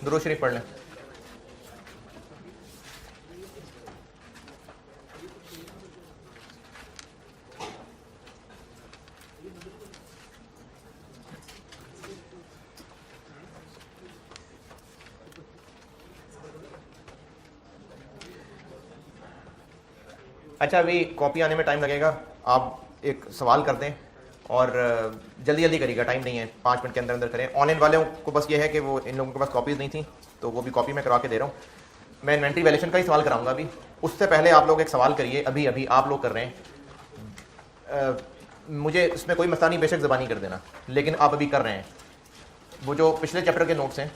दुरूद शरीफ पढ़ लें। अच्छा, अभी कॉपी आने में टाइम लगेगा, आप एक सवाल कर दें और जल्दी जल्दी करिएगा, टाइम नहीं है, 5 मिनट के अंदर अंदर करें। ऑनलाइन वालों को बस ये है कि वो इन लोगों के पास कॉपीज़ नहीं थी, तो वो भी कॉपी में करवा के दे रहा हूँ। मैं इन्वेंट्री वैल्यूएशन का ही सवाल कराऊंगा अभी। उससे पहले आप लोग एक सवाल करिए, अभी अभी आप लोग कर रहे हैं। मुझे इसमें कोई मसला नहीं, बेशक ज़बानी कर देना, लेकिन आप अभी कर रहे हैं। वो जो पिछले चैप्टर के नोट्स हैं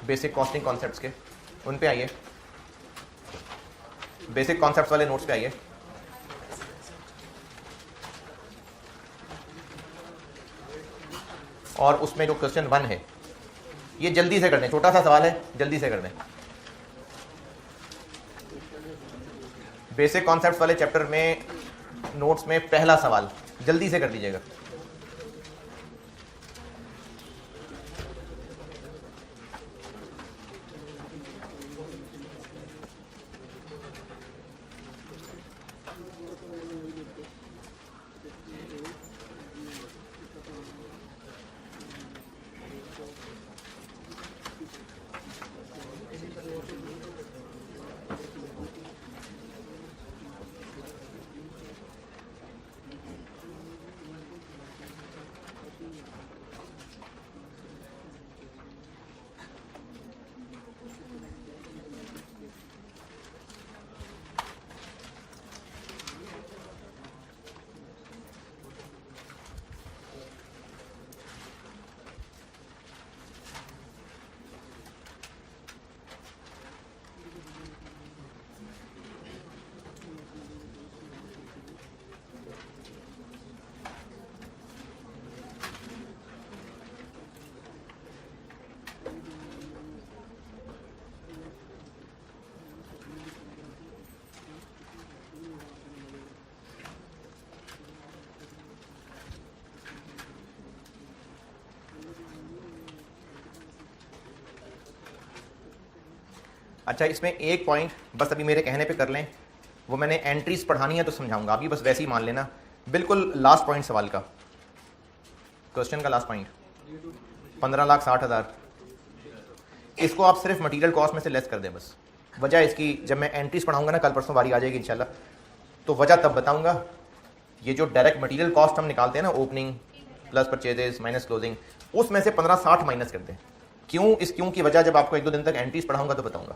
बेसिक कॉस्टिंग कॉन्सेप्ट्स के, उन पे आइए, बेसिक कॉन्सेप्ट्स वाले नोट्स पे आइए। और उसमें जो क्वेश्चन 1 है ये जल्दी से कर दें, छोटा सा सवाल है, जल्दी से कर दें। बेसिक कॉन्सेप्ट्स वाले चैप्टर में नोट्स में पहला सवाल जल्दी से कर दीजिएगा। अच्छा, इसमें एक पॉइंट बस अभी मेरे कहने पे कर लें, वो मैंने एंट्रीज पढ़ानी है तो समझाऊंगा, अभी बस वैसे ही मान लेना। बिल्कुल लास्ट पॉइंट सवाल का, क्वेश्चन का लास्ट पॉइंट 15,60,000, इसको आप सिर्फ मटेरियल कॉस्ट में से लेस कर दें बस। वजह इसकी जब मैं एंट्रीज पढ़ाऊंगा ना, कल परसों बारी आ जाएगी इंशाल्लाह, तो वजह तब बताऊंगा। ये जो डायरेक्ट मटेरियल कॉस्ट हम निकालते हैं ना, opening plus purchases minus closing, उसमें से 15,60 माइनस कर दें। क्यों? इस क्यों की वजह जब आपको 1-2 दिन तक एंट्रीज पढ़ाऊंगा तो बताऊंगा।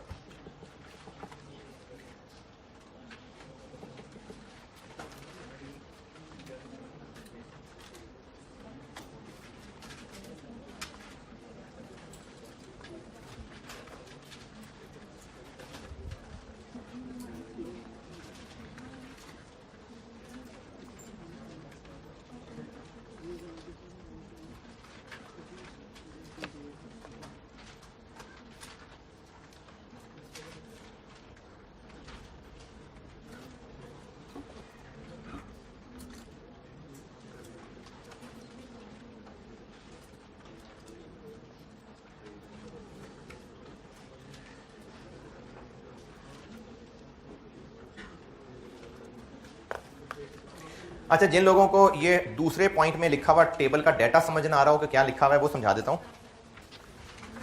अच्छा, जिन लोगों को ये दूसरे पॉइंट में लिखा हुआ टेबल का डाटा समझ ना आ रहा हो कि क्या लिखा हुआ है, वो समझा देता हूं।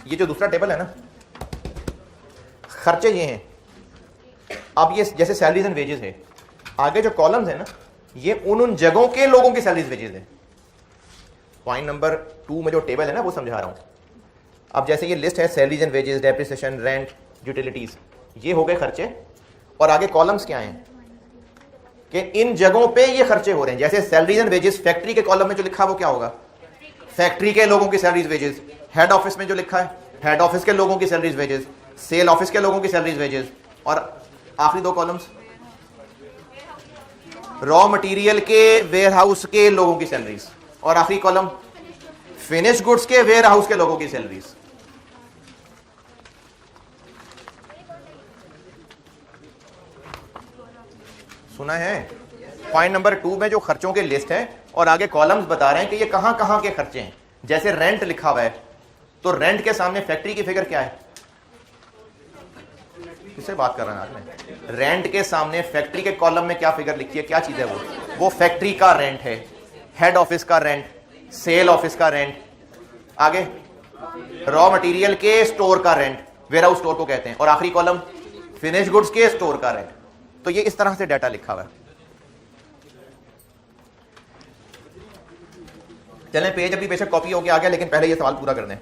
ये जो दूसरा टेबल है ना, खर्चे ये हैं। अब ये जैसे सैलरीज एंड वेजेस है, आगे जो कॉलम्स है ना, ये उन जगहों के लोगों की सैलरीज वेजेस है। पॉइंट नंबर 2 में जो टेबल है ना, वो समझा रहा हूं। अब जैसे ये लिस्ट है, salaries and wages, depreciation, rent, utilities, ये हो गए खर्चे। और आगे कॉलम्स क्या हैं कि इन जगहों पे ये खर्चे हो रहे हैं। जैसे सैलरीज एंड वेजेस, फैक्ट्री के कॉलम में जो लिखा है वो क्या होगा? फैक्ट्री के लोगों की सैलरीज वेजेस। हेड ऑफिस में जो लिखा है, हेड ऑफिस के लोगों की सैलरीज वेजेस। सेल ऑफिस के लोगों की सैलरीज वेजेस। और आखिरी 2 कॉलम्स रॉ मटेरियल के वेयर हाउस के लोगों की सैलरीज। और आखिरी कॉलम फिनिश गुड्स के वेयर हाउस के लोगों की सैलरीज। सुना है? पॉइंट नंबर 2 में जो खर्चों की लिस्ट है और आगे कॉलम्स बता रहे हैं कि ये कहां कहां के खर्चे हैं। जैसे रेंट लिखा हुआ है तो रेंट के सामने फैक्ट्री की फिगर क्या है? किससे बात कर रहे हैं आपने? रेंट के सामने फैक्ट्री के कॉलम में क्या फिगर लिखी है, क्या चीज है वो फैक्ट्री का रेंट है, हेड ऑफिस का रेंट, सेल ऑफिस का रेंट, आगे रॉ मटेरियल के स्टोर का रेंट, वेयरहाउस स्टोर को कहते हैं, और आखिरी कॉलम फिनिश गुड्स के स्टोर का रेंट। तो ये इस तरह से डाटा लिखा हुआ है। चलें, पेज अभी बेशक कॉपी होके आ गया, लेकिन पहले ये सवाल पूरा कर दें।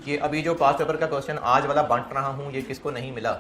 ये अभी जो पास पेपर का क्वेश्चन आज वाला बांट रहा हूं, ये किसको नहीं मिला?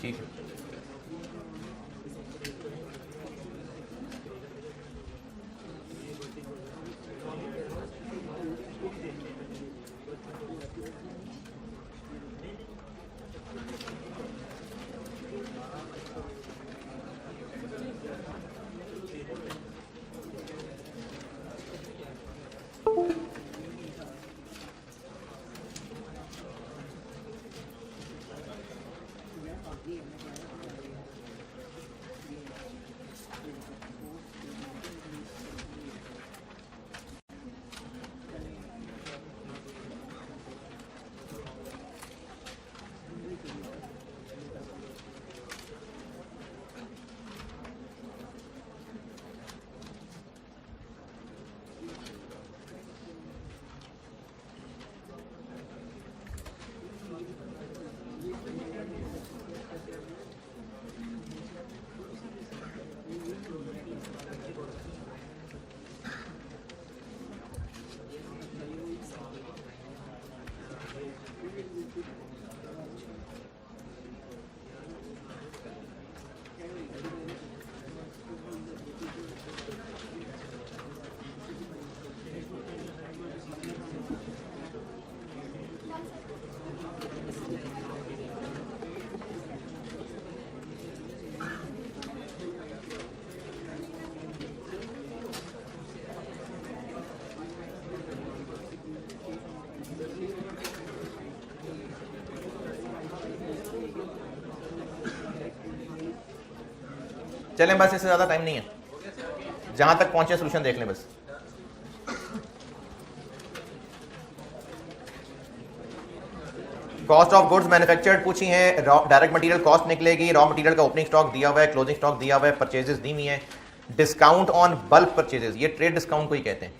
ठीक है। चलें बस, इससे ज़्यादा टाइम नहीं है, जहाँ तक पहुँचे सोल्यूशन देख लें बस। कॉस्ट ऑफ गुड्स मैन्युफैक्चर्ड पूछी है, डायरेक्ट मटेरियल कॉस्ट निकलेगी, रॉ मटेरियल का ओपनिंग स्टॉक दिया हुआ है, क्लोजिंग स्टॉक दिया हुआ है, परचेजेस दी हुई है, डिस्काउंट ऑन बल्क परचेजेस, ये ट्रेड डिस्काउंट को ही कहते हैं,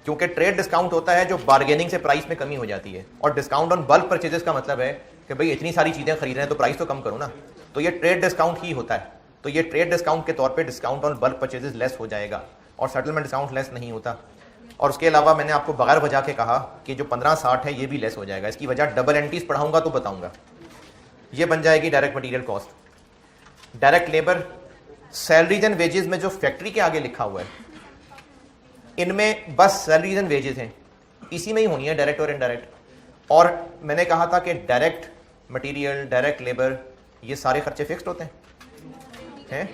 क्योंकि ट्रेड डिस्काउंट होता है जो बार्गेनिंग से प्राइस में कमी हो जाती है, और डिस्काउंट ऑन बल्क परचेजेस का मतलब है कि भाई इतनी सारी चीजें खरीद रहे हैं तो प्राइस तो कम करो ना, तो ये ट्रेड डिस्काउंट ही होता है। तो ये ट्रेड डिस्काउंट के तौर पे discount on bulk purchases less हो जाएगा, और सेटलमेंट डिस्काउंट लेस नहीं होता। और उसके अलावा मैंने आपको बगैर वजह के कहा कि जो 1560 है ये भी लेस हो जाएगा, इसकी वजह डबल एंट्रीज पढ़ाऊंगा तो बताऊंगा। ये बन जाएगी direct material cost. Direct labour, salaries and wages में जो फैक्ट्री के आगे लिखा हुआ है, इनमें बस सैलरीज एंड वेजेस हैं, इसी में ही होनी है डायरेक्ट और इनडायरेक्ट। और मैंने कहा था कि डायरेक्ट मटेरियल, डायरेक्ट लेबर, ये सारे खर्चे फिक्स्ड होते हैं,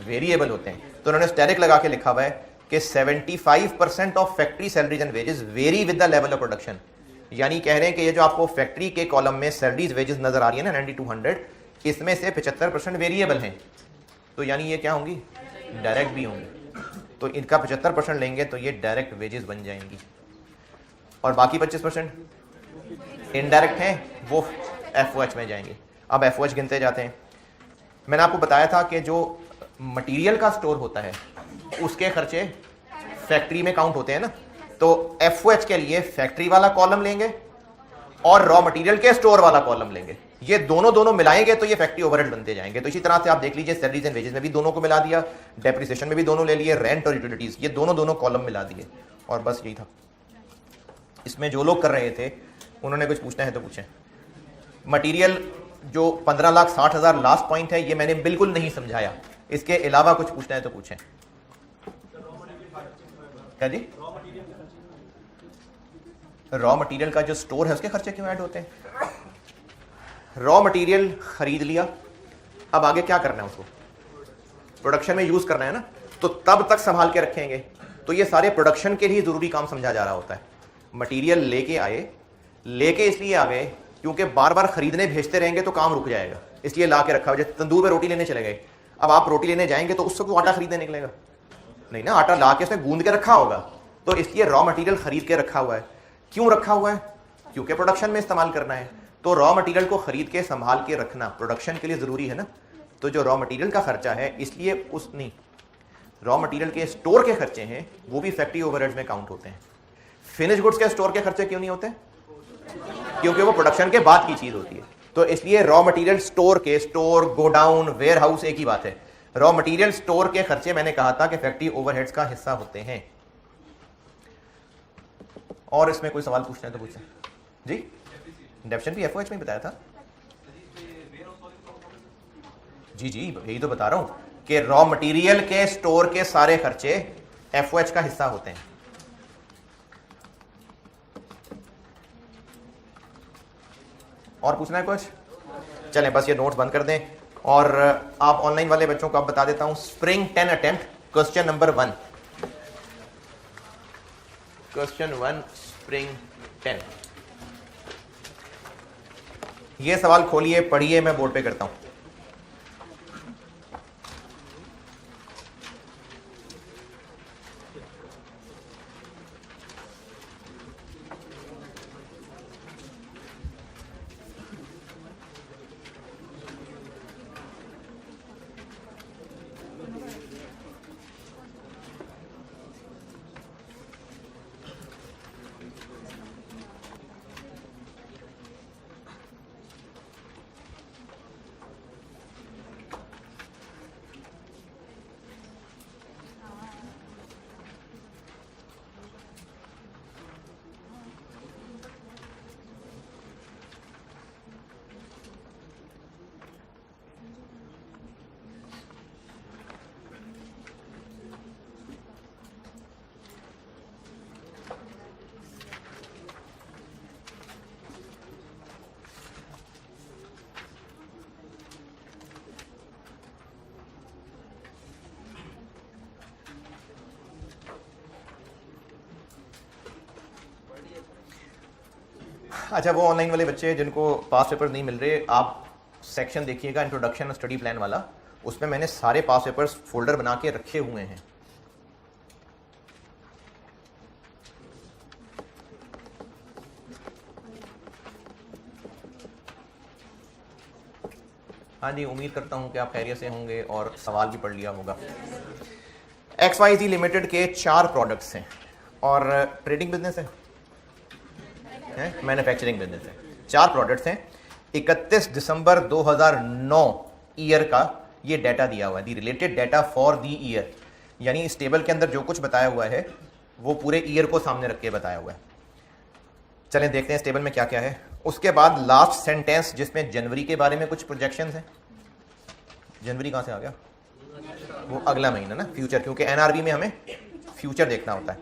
वेरिएबल होते हैं। तो उन्होंने स्टैटिक लगा के लिखा हुआ है कि 75% of factory salaries and wages very with the level of production. यानी कह रहे हैं कि ये जो आपको फैक्ट्री के कॉलम में सैलरीज वेजेस नजर आ रही है ना 9200, इसमें से 75% वेरिएबल हैं, तो यानी ये क्या होंगी, डायरेक्ट भी होंगी। तो इनका 75% लेंगे तो ये डायरेक्ट वेजेस बन जाएंगी, और बाकी 25% इनडायरेक्ट हैं, वो FOH में जाएंगे। अब FOH गिनते जाते हैं। मैंने आपको बताया था कि जो मटेरियल का स्टोर होता है उसके खर्चे फैक्ट्री में काउंट होते हैं ना, तो FOH के लिए फैक्ट्री वाला कॉलम लेंगे और रॉ मटेरियल के स्टोर वाला कॉलम लेंगे, ये दोनों मिलाएंगे तो ये फैक्ट्री ओवरहेड बनते जाएंगे। तो इसी तरह से आप देख लीजिए, सैलरीज एंड वेजेस में भी दोनों को मिला दिया, डेप्रिसिएशन में भी दोनों ले लिए, रेंट और यूटिलिटीज, ये दोनों कॉलम मिला दिए, और बस यही था। इसमें जो लोग कर रहे थे उन्होंने कुछ पूछना है तो पूछें। मटीरियल जो 15,60,000 लास्ट पॉइंट है, ये मैंने बिल्कुल नहीं समझाया, इसके अलावा कुछ पूछना है तो पूछें। क्या जी, रॉ मटेरियल का जो स्टोर है उसके खर्चे क्यों ऐड होते हैं? रॉ मटेरियल खरीद लिया, अब आगे क्या करना है, उसको प्रोडक्शन में यूज करना है ना, तो तब तक संभाल के रखेंगे। तो ये सारे प्रोडक्शन के लिए जरूरी काम समझा जा रहा होता है। मटेरियल लेके आए, लेके इसलिए आ गए क्योंकि बार बार खरीदने भेजते रहेंगे तो काम रुक जाएगा, इसलिए ला के रखा हुआ। जैसे तंदूर में रोटी लेने चले गए, अब आप रोटी लेने जाएंगे तो उससे कोई आटा खरीदने निकलेगा नहीं ना, आटा ला के उसने गूंद के रखा होगा, तो इसलिए रॉ मटेरियल खरीद के रखा हुआ है। क्यों रखा हुआ है? क्योंकि प्रोडक्शन में इस्तेमाल करना है। तो रॉ मटेरियल को खरीद के संभाल के रखना प्रोडक्शन के लिए जरूरी है ना। तो जो रॉ मटेरियल का खर्चा है, इसलिए उस नहीं, रॉ मटेरियल के स्टोर के खर्चे हैं वो भी फैक्ट्री ओवरहेड्स में काउंट होते हैं। फिनिश गुड्स के स्टोर के खर्चे क्यों नहीं होते? क्योंकि वो प्रोडक्शन के बाद की चीज होती है। तो इसलिए रॉ मटेरियल स्टोर के, स्टोर, गोडाउन, वेयर हाउस एक ही बात है। रॉ मटेरियल स्टोर के खर्चे मैंने कहा था कि फैक्ट्री ओवरहेड्स का हिस्सा होते हैं। और इसमें कोई सवाल पूछना है तो पूछें जी। डेप्शन भी FOH में बताया था जी, यही तो बता रहा हूं कि रॉ मटेरियल के स्टोर के सारे खर्चे FOH का हिस्सा होते हैं। और पूछना है कुछ? चलें बस ये नोट्स बंद कर दें, और आप ऑनलाइन वाले बच्चों को आप बता देता हूं। Spring 10 attempt, question number 1, question 1 spring 10। ये सवाल खोलिए, पढ़िए, मैं बोर्ड पे करता हूं। अच्छा, वो ऑनलाइन वाले बच्चे जिनको पास पेपर नहीं मिल रहे, आप सेक्शन देखिएगा इंट्रोडक्शन स्टडी प्लान वाला, उसमें मैंने सारे पास पेपर्स फोल्डर बना के रखे हुए हैं। हाँ जी, उम्मीद करता हूं कि आप खैरियत से होंगे और सवाल भी पढ़ लिया होगा। XYZ लिमिटेड के 4 प्रोडक्ट्स हैं और ट्रेडिंग बिजनेस है, मैन्युफैक्चरिंग बिजनेस है। 4 प्रोडक्ट्स हैं। 31 दिसंबर 2009 ईयर का ये डाटा दिया हुआ है, the related data for the year, यानी इस टेबल के अंदर जो कुछ बताया हुआ है वो पूरे ईयर को सामने रख के बताया हुआ है। चलें देखते हैं इस टेबल में क्या क्या है। उसके बाद लास्ट सेंटेंस जिसमें जनवरी के बारे में कुछ प्रोजेक्शंस हैं। जनवरी कहाँ से आ गया? वो अगला महीना ना, फ्यूचर, क्योंकि NRV में हमें फ्यूचर देखना होता है।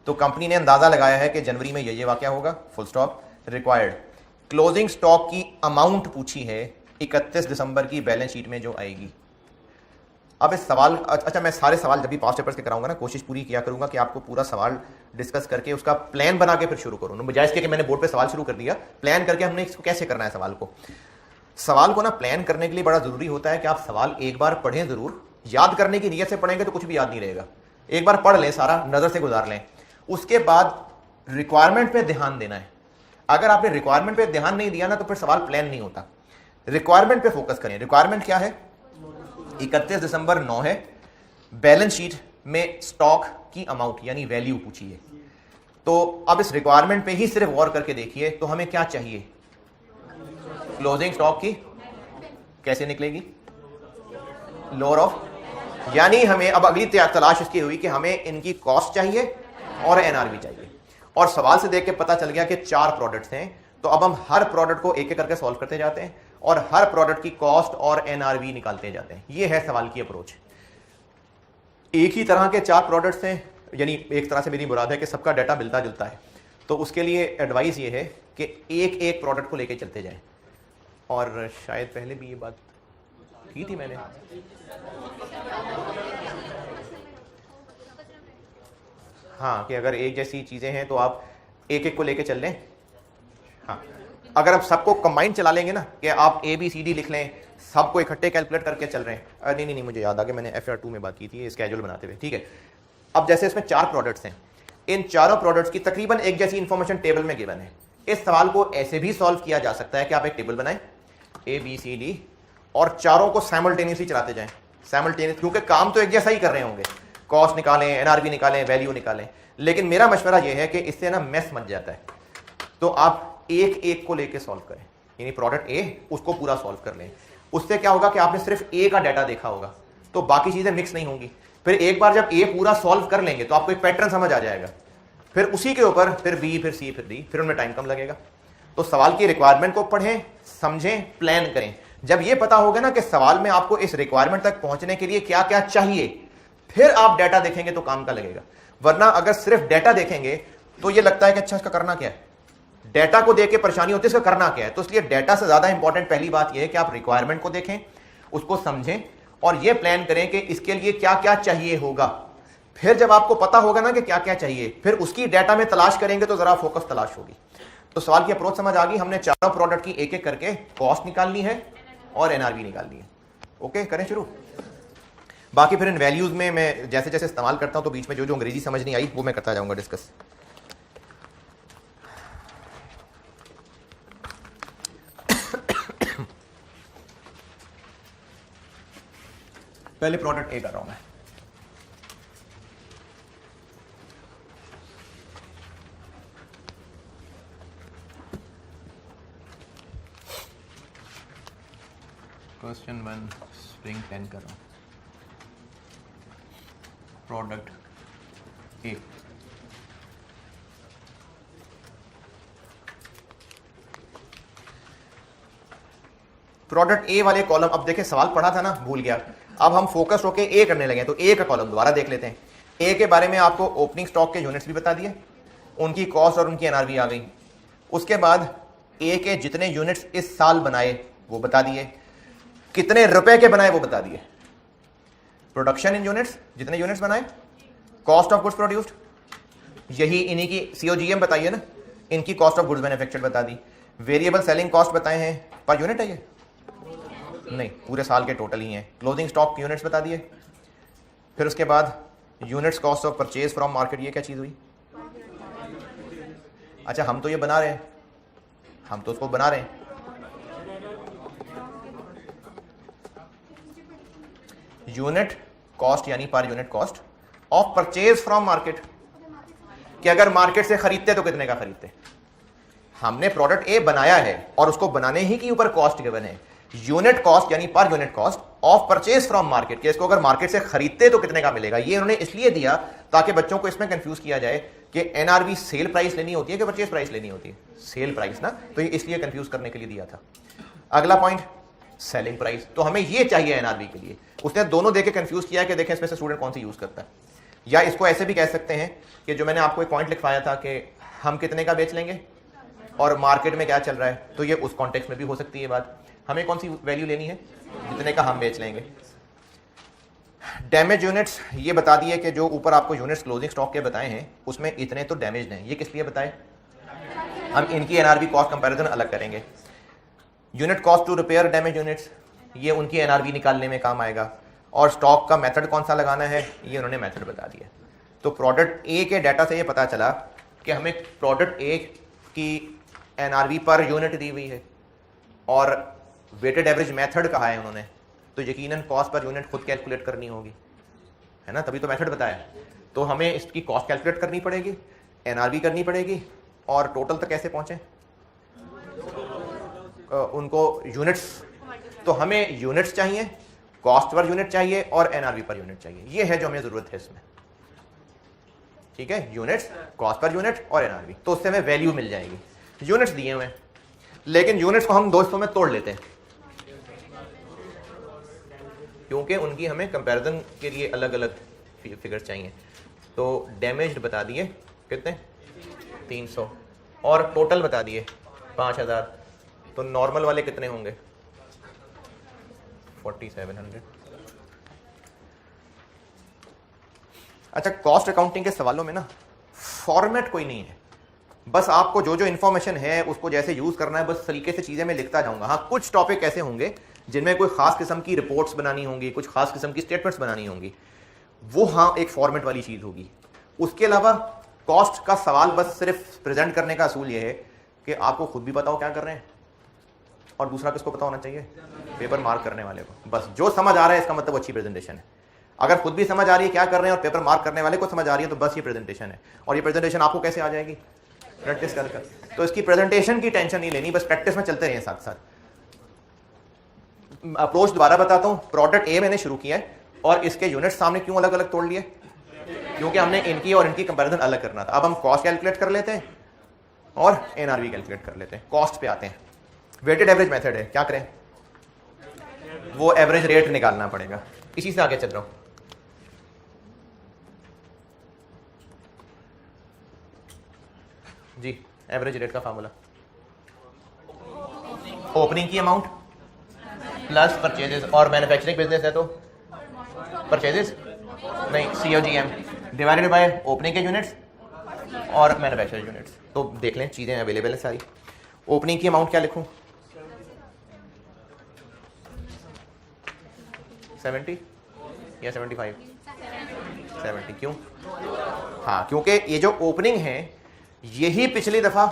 तो कंपनी ने अंदाजा लगाया है कि जनवरी में ये वाकया होगा, full stop. Required closing stock की अमाउंट पूछी है 31 दिसंबर की बैलेंस शीट में जो आएगी। अब इस सवाल, अच्छा मैं सारे सवाल जब भी पास्ट पेपर्स के कराऊंगा ना, कोशिश पूरी किया करूंगा कि आपको पूरा सवाल डिस्कस करके उसका प्लान बना के फिर शुरू करूँ, बजाय इसके कि मैंने बोर्ड पे सवाल शुरू कर दिया। प्लान करके हमने इसको कैसे करना है सवाल को ना प्लान करने के लिए बड़ा जरूरी होता है कि आप सवाल एक बार पढ़ें जरूर। याद करने की नीयत से पढ़ेंगे तो कुछ भी याद नहीं रहेगा। एक बार पढ़ लें, सारा नजर से गुजार लें, उसके बाद रिक्वायरमेंट पे ध्यान देना है। अगर आपने रिक्वायरमेंट पे ध्यान नहीं दिया ना तो फिर सवाल प्लान नहीं होता। रिक्वायरमेंट पे फोकस करें। रिक्वायरमेंट क्या है? 31 दिसंबर 9 है, बैलेंस शीट में स्टॉक की अमाउंट यानी वैल्यू पूछी है। तो अब इस रिक्वायरमेंट पे ही सिर्फ गौर करके देखिए तो हमें क्या चाहिए? क्लोजिंग स्टॉक की कैसे निकलेगी? लोअर ऑफ, यानी हमें अब अगली तलाश इसकी हुई कि हमें इनकी कॉस्ट चाहिए और NRV चाहिए। और सवाल से देख के पता चल गया कि 4 प्रोडक्ट्स हैं, तो अब हम हर प्रोडक्ट को एक एक करके सॉल्व करते जाते हैं और हर प्रोडक्ट की कॉस्ट और NRV निकालते जाते हैं। ये है सवाल की अप्रोच। एक ही तरह के 4 प्रोडक्ट्स हैं, यानी एक तरह से मेरी मुराद है कि सबका डाटा मिलता जुलता है। तो उसके लिए एडवाइस ये है कि एक एक प्रोडक्ट को लेके चलते जाएं। और शायद पहले भी ये बात की थी मैंने। हाँ, कि अगर एक जैसी चीजें हैं तो आप एक एक को लेके चल लें। हाँ, अगर आप सबको कंबाइन चला लेंगे ना कि आप ABCD लिख लें, सबको इकट्ठे कैलकुलेट करके चल रहे हैं। नहीं, मुझे याद आ गया, मैंने FR2 में बात की थी स्केड्यूल बनाते हुए। ठीक है, अब जैसे इसमें 4 प्रोडक्ट्स हैं, इन चारों प्रोडक्ट्स की तकरीबन एक जैसी इंफॉर्मेशन टेबल में गिवन है। इस सवाल को ऐसे भी सॉल्व किया जा सकता है कि आप एक टेबल बनाएं ABCD और चारों को साइमल्टेनियसली चलाते जाएं। साइमल्टेनियस, क्योंकि काम तो एक जैसा ही कर रहे होंगे, कॉस्ट निकालें, NRV निकालें, वैल्यू निकालें। लेकिन मेरा मशवरा यह है कि इससे ना मेस मच जाता है, तो आप एक एक को लेके सॉल्व करें। यानी प्रोडक्ट A उसको पूरा सॉल्व कर लें। उससे क्या होगा कि आपने सिर्फ A का डाटा देखा होगा, तो बाकी चीजें मिक्स नहीं होंगी। फिर एक बार जब A पूरा सॉल्व कर लेंगे तो आपको एक पैटर्न समझ आ जाएगा। फिर उसी के ऊपर फिर B, फिर C, फिर D, फिर उनमें टाइम कम लगेगा। तो सवाल की रिक्वायरमेंट को पढ़ें, समझें, प्लान करें। जब ये पता होगा ना कि सवाल में आपको इस रिक्वायरमेंट तक पहुंचने के लिए क्या क्या चाहिए, फिर आप डाटा देखेंगे तो काम का लगेगा। वरना अगर सिर्फ डाटा देखेंगे तो ये लगता है कि अच्छा इसका करना क्या है। डाटा को देख के परेशानी होती है इसका करना क्या है। तो इसलिए डाटा से ज्यादा इंपॉर्टेंट पहली बात यह है कि आप रिक्वायरमेंट को देखें, उसको समझें और यह प्लान करें कि इसके लिए क्या क्या चाहिए होगा। फिर जब आपको पता होगा ना कि क्या क्या चाहिए, फिर उसकी डाटा में तलाश करेंगे तो जरा फोकस तलाश होगी। तो सवाल की अप्रोच समझ आ गई। हमने चारों प्रोडक्ट की एक एक करके कॉस्ट निकालनी है और NRV निकालनी है। ओके, करें शुरू। बाकी फिर इन वैल्यूज में मैं जैसे जैसे इस्तेमाल करता हूं तो बीच में जो जो अंग्रेजी समझ नहीं आई वो मैं करता जाऊंगा डिस्कस। पहले प्रोडक्ट A कर रहा हूं मैं। क्वेश्चन 1 स्प्रिंग 10 कर रहा हूं। प्रोडक्ट A, प्रोडक्ट A वाले कॉलम, अब देखें सवाल पढ़ा था ना, भूल गया। अब हम फोकस होके A करने लगे, तो A का कॉलम दोबारा देख लेते हैं। A के बारे में आपको ओपनिंग स्टॉक के यूनिट्स भी बता दिए, उनकी कॉस्ट और उनकी NRV आ गई। उसके बाद A के जितने यूनिट्स इस साल बनाए वो बता दिए, कितने रुपए के बनाए वो बता दिए। प्रोडक्शन इन यूनिट्स, जितने यूनिट्स बनाए, कॉस्ट ऑफ गुड्स प्रोड्यूस्ड, यही इन्हीं की COGM बताइए ना, इनकी कॉस्ट ऑफ गुड्स मैन्युफैक्चर्ड बता दी। वेरिएबल सेलिंग कॉस्ट बताए हैं, पर यूनिट है ये नहीं, पूरे साल के टोटल ही हैं। क्लोजिंग स्टॉक यूनिट्स बता दिए, फिर उसके बाद units cost of purchase from market, ये क्या चीज़ हुई? अच्छा, हम तो ये बना रहे हैं, हम तो उसको बना रहे हैं। यूनिट कॉस्ट यानी per unit cost of purchase from market, कि अगर मार्केट से खरीदते तो कितने का खरीदते। हमने प्रोडक्ट ए बनाया है और उसको बनाने ही के ऊपर कॉस्ट गिवन है। यूनिट कॉस्ट यानी per unit cost of purchase from market, कि इसको अगर मार्केट से खरीदते तो कितने का मिलेगा। ये उन्होंने इसलिए दिया ताकि बच्चों को इसमें कंफ्यूज किया जाए कि एनआरवी सेल प्राइस लेनी होती है कि परचेज प्राइस लेनी होती है। सेल प्राइस ना, तो ये इसलिए कंफ्यूज करने के लिए दिया था। अगला पॉइंट सेलिंग प्राइस, तो हमें ये चाहिए एनआरवी के लिए। उसने दोनों देके कंफ्यूज किया है कि देखें इसमें से स्टूडेंट कौन सी यूज करता है। या इसको ऐसे भी कह सकते हैं कि जो मैंने आपको एक पॉइंट लिखवाया था कि हम कितने का बेच लेंगे और मार्केट में क्या चल रहा है, तो ये उस कॉन्टेक्स्ट में भी हो सकती है बात। हमें कौन सी वैल्यू लेनी है? जितने का हम बेच लेंगे। डैमेज यूनिट्स ये बता दिए कि जो ऊपर आपको यूनिट्स क्लोजिंग स्टॉक के बताए हैं उसमें इतने तो डैमेज हैं। ये किस लिए बताए? हम इनकी एनआरवी कॉस्ट कंपैरिजन अलग करेंगे। Unit cost to repair damage units, ये उनकी एनआरवी निकालने में काम आएगा। और स्टॉक का मेथड कौन सा लगाना है, ये उन्होंने मेथड बता दिया। तो प्रोडक्ट ए के डाटा से ये पता चला कि हमें प्रोडक्ट ए की एनआरवी पर यूनिट दी हुई है और वेटेड एवरेज मेथड कहा है उन्होंने, तो यकीनन कॉस्ट पर यूनिट खुद कैलकुलेट करनी होगी, है ना, तभी तो मेथड बताया। तो हमें इसकी कॉस्ट कैलकुलेट करनी पड़ेगी, एनआरवी करनी पड़ेगी, और टोटल तक कैसे पहुंचे उनको यूनिट्स। तो हमें यूनिट्स चाहिए, कॉस्ट पर यूनिट चाहिए और एनआरवी पर यूनिट चाहिए। ये है जो हमें जरूरत है इसमें, ठीक है, यूनिट्स, कॉस्ट पर यूनिट और एनआरवी। तो उससे हमें वैल्यू मिल जाएगी। यूनिट्स दिए हुए हैं, लेकिन यूनिट्स को हम दो हिस्सों में तोड़ लेते हैं क्योंकि उनकी हमें कंपैरिजन के लिए अलग अलग फिगर्स चाहिए। तो डैमेज्ड बता दिए कितने, 300, और टोटल बता दिए 5000। तो नॉर्मल वाले कितने होंगे, 4700। अच्छा, कॉस्ट अकाउंटिंग के सवालों में ना फॉर्मेट कोई नहीं है, बस आपको जो जो इन्फॉर्मेशन है उसको जैसे यूज करना है, बस तरीके से चीजें मैं लिखता जाऊंगा। हाँ, कुछ टॉपिक ऐसे होंगे जिनमें कोई खास किस्म की रिपोर्ट्स बनानी होंगी, कुछ खास किस्म की स्टेटमेंट्स बनानी होंगी, वो हाँ एक फॉर्मेट वाली चीज होगी। उसके अलावा कॉस्ट का सवाल बस सिर्फ प्रेजेंट करने का असूल यह है कि आपको खुद भी पता हो क्या कर रहे हैं और दूसरा किसको पता होना चाहिए, पेपर मार्क करने वाले को। बस जो समझ आ रहा है इसका मतलब अच्छी प्रेजेंटेशन है। अगर खुद भी समझ आ रही है क्या कर रहे हैं और पेपर मार्क करने वाले को समझ आ रही है तो बस ये प्रेजेंटेशन है। और ये प्रेजेंटेशन आपको कैसे आ जाएगी, प्रैक्टिस कर कर। तो इसकी प्रेजेंटेशन की टेंशन नहीं लेनी, बस प्रैक्टिस में चलते रहिए साथ साथ। अप्रोच दोबारा बताता हूं। प्रोडक्ट ए मैंने शुरू किया है और इसके यूनिट सामने क्यों अलग अलग तोड़ लिए, क्योंकि हमने इनकी और इनकी कंपैरिजन अलग करना था। अब हम कॉस्ट कैलकुलेट कर लेते हैं और एनआरवी कैलकुलेट कर लेते हैं। कॉस्ट पे आते हैं। वेटेड एवरेज मेथड है, क्या करें, वो एवरेज रेट निकालना पड़ेगा। इसी से आगे चल रहा हूं। जी, एवरेज रेट का फार्मूला ओपनिंग की अमाउंट प्लस परचेजेस, और मैन्युफैक्चरिंग बिजनेस है तो परचेजेस नहीं, COGM डिवाइडेड बाय ओपनिंग के यूनिट्स और मैन्युफैक्चरिंग यूनिट्स। तो देख लें, चीजें अवेलेबल है सारी। ओपनिंग की अमाउंट क्या लिखूं, 70 या 75? 70। क्यों? हाँ, क्योंकि ये जो ओपनिंग है यही पिछली दफा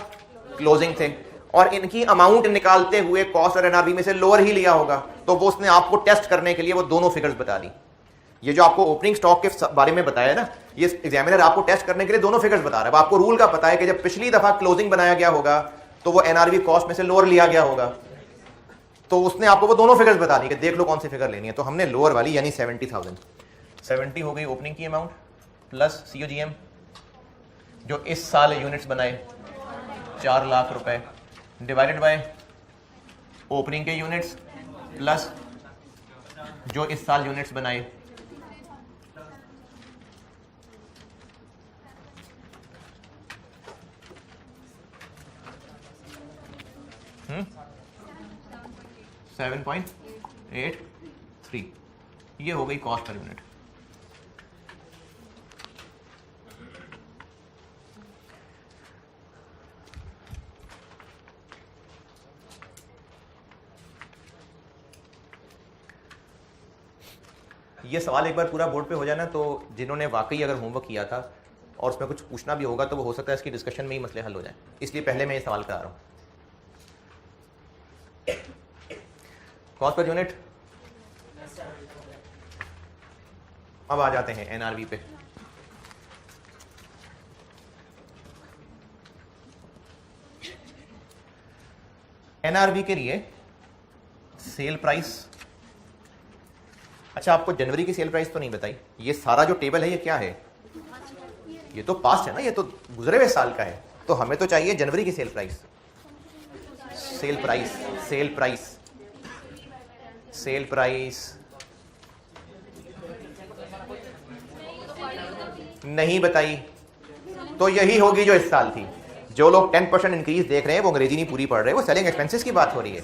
क्लोजिंग थे और इनकी अमाउंट निकालते हुए कॉस्ट और एनआरवी में से लोअर ही लिया होगा, तो वो उसने आपको टेस्ट करने के लिए वो दोनों फिगर्स बता दी। ये जो आपको ओपनिंग स्टॉक के बारे में बताया ना, ये एग्जामिनर आपको टेस्ट करने के लिए दोनों फिगर्स बता रहा है। आपको रूल का पता है कि जब पिछली दफा क्लोजिंग बनाया गया होगा तो वो एनआरवी कॉस्ट में से लोअर लिया गया होगा, तो उसने आपको वो दोनों फिगर्स बता दी कि देख लो कौन सी फिगर लेनी है। तो हमने लोअर वाली यानी 70,000, 70 हो गई ओपनिंग की अमाउंट प्लस COGM जो इस साल यूनिट्स बनाए 4 लाख रुपए, डिवाइडेड बाय ओपनिंग के यूनिट्स प्लस जो इस साल यूनिट्स बनाए 7.83। ये हो गई कॉस्ट पर यूनिट। ये सवाल एक बार पूरा बोर्ड पे हो जाए ना, तो जिन्होंने वाकई अगर होमवर्क किया था और उसमें कुछ पूछना भी होगा तो वो हो सकता है इसकी डिस्कशन में ही मसले हल हो जाए, इसलिए पहले मैं ये सवाल करा रहा हूँ। Cost per unit. अब आ जाते हैं एनआरवी पे। एनआरवी के लिए सेल प्राइस, अच्छा आपको जनवरी की सेल प्राइस तो नहीं बताई। ये सारा जो टेबल है ये क्या है? ये तो पास्ट है ना, ये तो गुजरे हुए साल का है, तो हमें तो चाहिए जनवरी की sale price. Sale price, sale price, sale price नहीं बताई तो यही होगी जो इस साल थी। जो लोग 10% इंक्रीज देख रहे हैं वो अंग्रेजी नहीं पूरी पढ़ रहे, वो सेलिंग एक्सपेंसेस की बात हो रही है।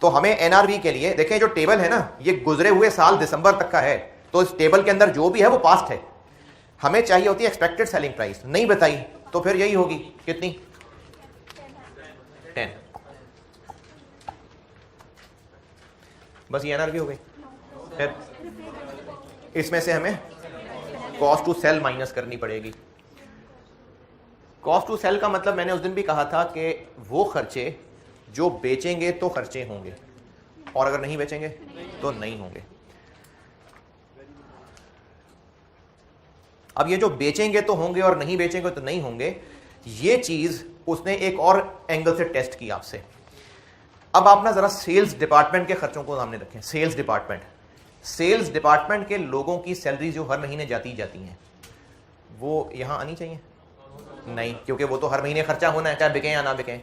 तो हमें एनआरवी के लिए देखें, जो टेबल है ना ये गुजरे हुए साल दिसंबर तक का है, तो इस टेबल के अंदर जो भी है वो पास्ट है। हमें चाहिए होती है एक्सपेक्टेड सेलिंग प्राइस, नहीं बताई तो फिर यही होगी कितनी? 10। बस ये एनआरवी हो गई। फिर इसमें से हमें कॉस्ट टू सेल माइनस करनी पड़ेगी। कॉस्ट टू सेल का मतलब मैंने उस दिन भी कहा था कि वो खर्चे जो बेचेंगे तो खर्चे होंगे और अगर नहीं बेचेंगे तो नहीं होंगे। अब ये जो बेचेंगे तो होंगे और नहीं बेचेंगे तो नहीं होंगे, ये चीज उसने एक और एंगल से टेस्ट की आपसे। अब आप ना जरा सेल्स डिपार्टमेंट के खर्चों को सामने रखें। सेल्स डिपार्टमेंट के लोगों की सैलरी जो हर महीने जाती हैं वो यहां आनी चाहिए? नहीं, क्योंकि वो तो हर महीने खर्चा होना है, चाहे बिकें या ना बिकें।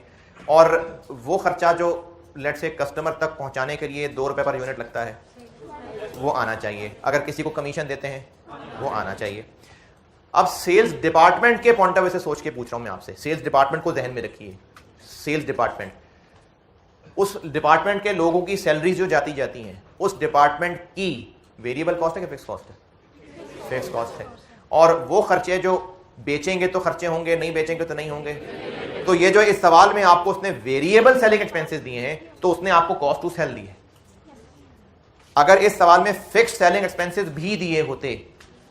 और वो खर्चा जो लेट से कस्टमर तक पहुंचाने के लिए 2 रुपए पर यूनिट लगता है वो आना चाहिए। अगर किसी को कमीशन देते हैं वो आना चाहिए। अब सेल्स डिपार्टमेंट के पॉइंट ऑफ व्यू से सोच के पूछ रहा हूं मैं आपसे। सेल्स डिपार्टमेंट को जहन में रखिए। सेल्स डिपार्टमेंट, उस डिपार्टमेंट के लोगों की सैलरी जो जाती हैं, उस डिपार्टमेंट की वेरिएबल कॉस्ट है कि फिक्स कॉस्ट है? फिक्स कॉस्ट है। और वो खर्चे जो बेचेंगे तो खर्चे होंगे, नहीं बेचेंगे तो नहीं होंगे। तो ये जो इस सवाल में आपको उसने वेरिएबल सेलिंग एक्सपेंसेस दिए हैं तो उसने आपको कॉस्ट टू सेल दी है। अगर इस सवाल में फिक्स्ड सेलिंग एक्सपेंसेस भी दिए होते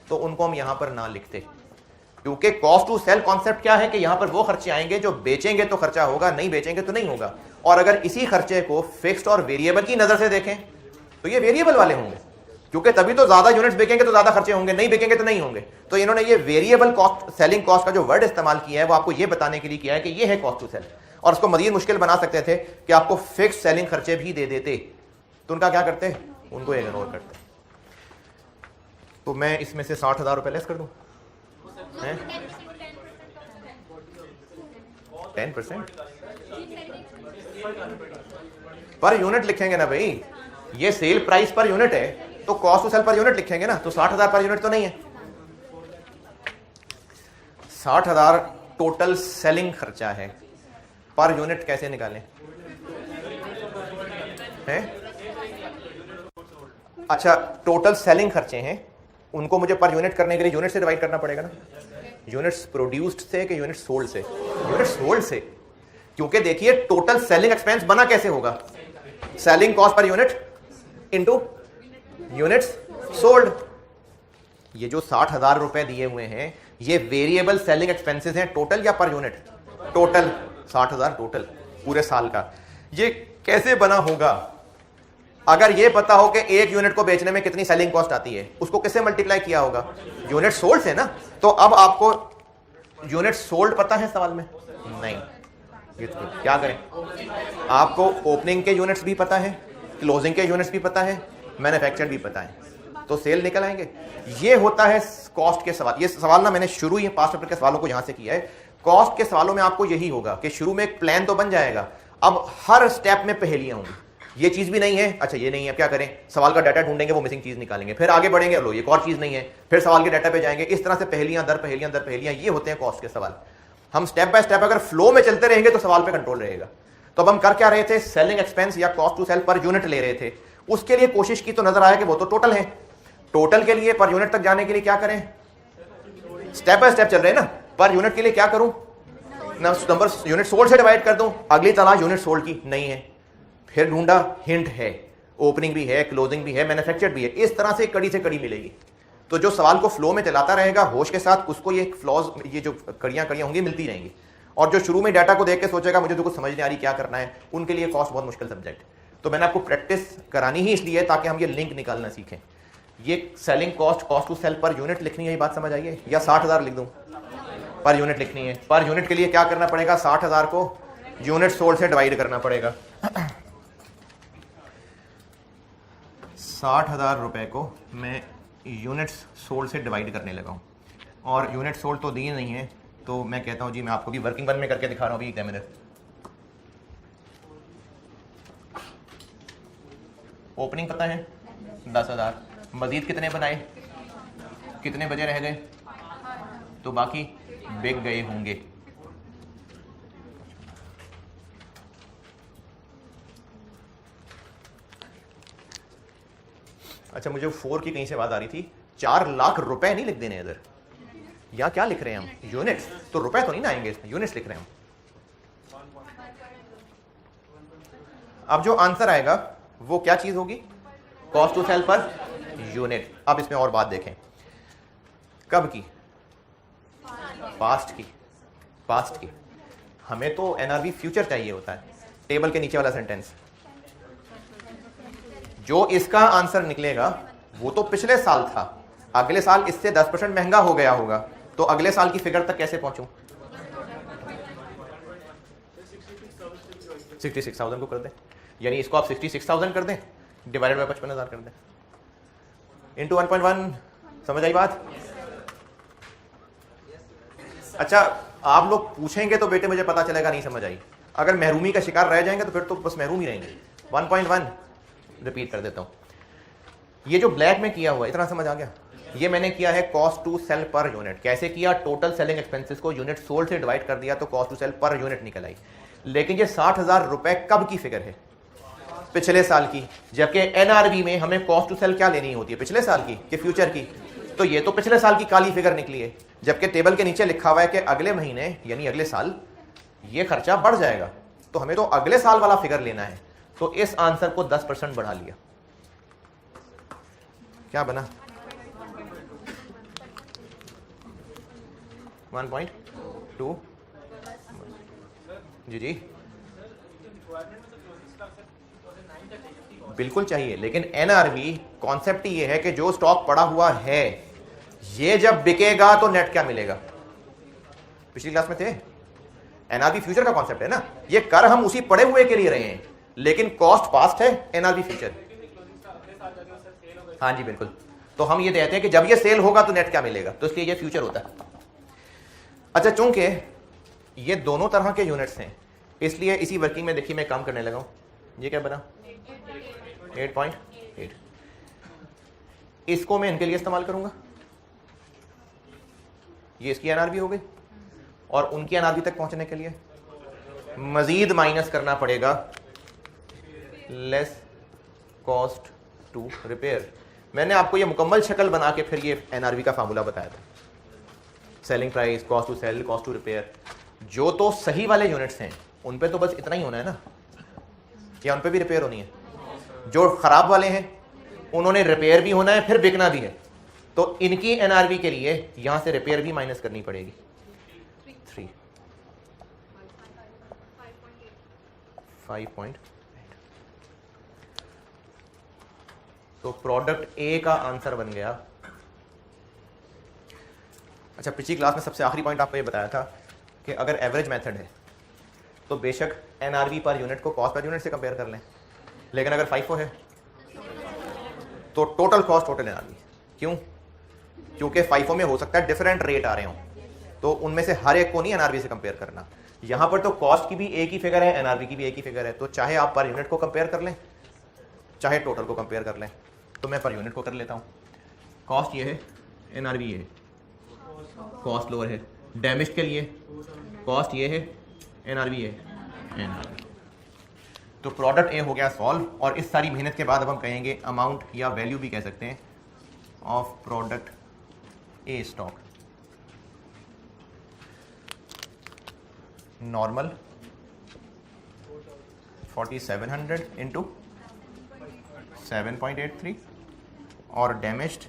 तो उनको हम यहां पर ना लिखते, क्योंकि कॉस्ट टू सेल कॉन्सेप्ट क्या है कि यहां पर वो खर्चे आएंगे जो बेचेंगे तो खर्चा होगा, नहीं बेचेंगे तो नहीं होगा। और अगर इसी खर्चे को फिक्स्ड और वेरिएबल की नजर से देखें तो ये वेरिएबल वाले होंगे, क्योंकि तभी तो ज्यादा यूनिट्स बेचेंगे तो ज्यादा खर्चे होंगे, नहीं बेचेंगे तो नहीं होंगे। तो इन्होंने ये वेरिएबल कॉस्ट, सेलिंग कॉस्ट का जो वर्ड इस्तेमाल किया है वो आपको ये बताने के लिए किया है कि ये है कॉस्ट टू सेल। और उसको मजीद मुश्किल बना सकते थे कि आपको फिक्स सेलिंग खर्चे भी दे देते, तो उनका क्या करते? उनको इग्नोर करते। तो मैं इसमें से 60,000 रुपए लेस कर दूं? 10% पर यूनिट लिखेंगे ना भाई, ये सेल प्राइस पर यूनिट है तो cost to sell per unit लिखेंगे ना। तो 60,000 पर यूनिट तो नहीं है। 60,000 टोटल सेलिंग खर्चा है, पर यूनिट कैसे निकालें? हैं? अच्छा, टोटल सेलिंग खर्चे हैं, उनको मुझे पर यूनिट करने के लिए यूनिट से डिवाइड करना पड़ेगा ना। यूनिट्स प्रोड्यूस्ड से कि यूनिट सोल्ड से? यूनिट सोल्ड से, क्योंकि देखिए टोटल सेलिंग एक्सपेंस बना कैसे होगा? Selling cost per unit into units sold. ये जो 60,000 रुपए दिए हुए हैं ये वेरिएबल सेलिंग एक्सपेंसेस हैं टोटल या पर यूनिट? टोटल। 60,000 टोटल पूरे साल का। ये कैसे बना होगा? अगर ये पता हो कि एक यूनिट को बेचने में कितनी सेलिंग कॉस्ट आती है, उसको किससे मल्टीप्लाई किया होगा? यूनिट सोल्ड से ना। तो अब आपको यूनिट सोल्ड पता है सवाल में? नहीं। क्या करें? आपको ओपनिंग के यूनिट्स भी पता है, क्लोजिंग के यूनिट्स भी पता है, मैन्युफैक्चर भी पता है, तो सेल निकल आएंगे। ये होता है कॉस्ट के सवाल। ये सवाल ना मैंने शुरू ही पास्ट पेपर के सवालों को यहां से किया है। कॉस्ट के सवालों में आपको यही होगा कि शुरू में एक प्लान तो बन जाएगा, अब हर स्टेप में पहेलियां होंगी। ये चीज भी नहीं है, अच्छा ये नहीं है, क्या करें? सवाल का डाटा ढूंढेंगे, वो मिसिंग चीज निकालेंगे, फिर आगे बढ़ेंगे, लो एक और चीज नहीं है, फिर सवाल के डाटा पे जाएंगे। इस तरह से पहेलियां दर पहेलियां दर पहेलियां, ये होते हैं कॉस्ट के सवाल। हम स्टेप बाय स्टेप अगर फ्लो में चलते रहेंगे तो सवाल पे कंट्रोल रहेगा। तो अब हम कर क्या रहे थे? सेलिंग एक्सपेंस या cost to sell per unit ले रहे थे। उसके लिए कोशिश की तो नजर आया कि वो तो टोटल है। टोटल के लिए पर यूनिट तक जाने के लिए क्या करें? स्टेप बाय स्टेप चल रहे हैं ना। पर यूनिट के लिए क्या करूं? नंबर यूनिट सोल्ड से डिवाइड कर दूं। अगली तलाश यूनिट सोल्ड की नहीं है, फिर ढूंढा, हिंट है, ओपनिंग भी है, क्लोजिंग भी है, मैन्युफैक्चर्ड भी है। इस तरह से कड़ी मिलेगी। तो जो सवाल को फ्लो में चलाता रहेगा होश के साथ, उसको ये फ्लॉज, ये जो कड़ियां होंगी मिलती रहेंगी। और जो शुरू में डाटा को देख के सोचेगा मुझे तो कुछ समझ नहीं आ रही क्या करना है, उनके लिए कॉस्ट बहुत मुश्किल सब्जेक्ट। तो मैंने आपको प्रैक्टिस करानी ही इसलिए ताकि हम ये लिंक निकालना सीखें। ये selling cost, cost to sell per unit लिखनी है, ये बात समझ आइए, या 60,000 लिख दूं? पर यूनिट लिखनी है। पर यूनिट के लिए क्या करना पड़ेगा? 60,000 को यूनिट सोल्ड से डिवाइड करना पड़ेगा। 60,000 रुपए को मैं यूनिट्स सोल्ड से डिवाइड करने लगा हूँ, और यूनिट सोल्ड तो दिए नहीं है, तो मैं कहता हूँ जी मैं आपको भी वर्किंग वन में करके दिखा रहा हूँ। अभी एग्जामिनर ओपनिंग पता है 10,000, मजीद कितने बनाए, कितने बजे रह गए, तो बाकी बिक गए होंगे। अच्छा, मुझे 4 की कहीं से बात आ रही थी। 4 लाख रुपए नहीं लिख देने इधर, या क्या लिख रहे हैं हम? यूनिट्स। तो रुपए तो नहीं ना आएंगे इसमें, यूनिट्स लिख रहे हैं हम। अब जो आंसर आएगा वो क्या चीज होगी? Cost to sell per unit. अब इसमें और बात देखें, कब की? पास्ट की। पास्ट की। हमें तो एनआरवी फ्यूचर चाहिए होता है। टेबल के नीचे वाला सेंटेंस, जो इसका आंसर निकलेगा वो तो पिछले साल था, अगले साल इससे 10% महंगा हो गया होगा, तो अगले साल की फिगर तक कैसे पहुंचूं? 66,000 को कर दें, यानी इसको आप 66,000 कर दें, डिवाइडेड बाय 55,000 कर दें, इंटू 1.1। समझ आई बात? अच्छा, आप लोग पूछेंगे तो बेटे मुझे पता चलेगा नहीं समझ आई। अगर महरूमी का शिकार रह जाएंगे तो फिर तो बस महरूम ही रहेंगे। 1.1 रिपीट कर देता हूं। ये जो ब्लैक में किया हुआ है, इतना समझ आ गया? ये मैंने किया है cost to sell per unit. कैसे किया? टोटल सेलिंग एक्सपेंसेस को यूनिट सोल्ड से डिवाइड कर दिया तो cost to sell per unit निकल आई। लेकिन ये 60,000 रुपए कब की फिगर है? पिछले साल की। जबकि एनआरबी में हमें कॉस्ट टू सेल क्या लेनी होती है? पिछले साल की कि फ्यूचर की? तो ये तो पिछले साल की काली फिगर निकली है, जबकि टेबल के नीचे लिखा हुआ है कि अगले महीने यानी अगले साल ये खर्चा बढ़ जाएगा, तो हमें तो अगले साल वाला फिगर लेना है। तो इस आंसर को 10% बढ़ा लिया। क्या बना? 1.2। जी बिल्कुल चाहिए, लेकिन एनआरवी कॉन्सेप्ट ही ये है कि जो स्टॉक पड़ा हुआ है ये जब बिकेगा तो नेट क्या मिलेगा? पिछली क्लास में थे। एनआरवी फ्यूचर का कॉन्सेप्ट है ना, ये कर हम उसी पड़े हुए के लिए रहे हैं, लेकिन कॉस्ट पास्ट है, एनआरवी फ्यूचर। हाँ जी बिल्कुल। तो हम ये कहते हैं कि जब ये सेल होगा तो नेट क्या मिलेगा, तो इसलिए ये फ्यूचर होता है। अच्छा, चूंकि ये दोनों तरह के यूनिट्स हैं, इसलिए इसी वर्किंग में देखिए मैं काम करने लगा हूं। ये क्या बना? 8.8। इसको मैं इनके लिए इस्तेमाल करूंगा, ये इसकी एनआरबी हो गई, और उनकी एनआरबी तक पहुंचने के लिए मजीद माइनस करना पड़ेगा लेस कॉस्ट टू रिपेयर। मैंने आपको ये मुकम्मल शक्ल बना के फिर ये एनआरबी का फार्मूला बताया था। Selling price, cost to sell, cost to repair. जो तो सही वाले यूनिट्स हैं उन पे तो बस इतना ही होना है ना, या उन पे भी रिपेयर होनी है? जो खराब वाले हैं उन्होंने रिपेयर भी होना है, फिर बिकना भी है, तो इनकी एनआरबी के लिए यहां से रिपेयर भी माइनस करनी पड़ेगी। 3 5.8। तो प्रोडक्ट ए का आंसर बन गया। अच्छा, पिछली क्लास में सबसे आखिरी पॉइंट आपको ये बताया था कि अगर एवरेज मेथड है तो बेशक एनआरवी पर यूनिट को कॉस्ट पर यूनिट से कंपेयर कर लें, लेकिन अगर FIFO है तो टोटल कॉस्ट टोटल एनआरवी। क्यों? क्योंकि FIFO में हो सकता है डिफरेंट रेट आ रहे हों, तो उनमें से हर एक को नहीं एनआरवी से कंपेयर करना। यहां पर तो कॉस्ट की भी एक ही फिगर है, एनआरवी की भी एक ही फिगर है, तो चाहे आप पर यूनिट को कंपेयर कर लें चाहे टोटल को कंपेयर कर लें। तो मैं पर यूनिट को कर लेता हूं। कॉस्ट ये है, एनआरवी ये है, कॉस्ट लोअर है। डैमेज के लिए कॉस्ट ये है, एनआरवी ये है, एनआरवी। तो प्रोडक्ट ए हो गया सॉल्व, और इस सारी मेहनत के बाद अब हम कहेंगे अमाउंट या वैल्यू भी कह सकते हैं of product A stock. Normal 4700 into 7.83 और डैमेज्ड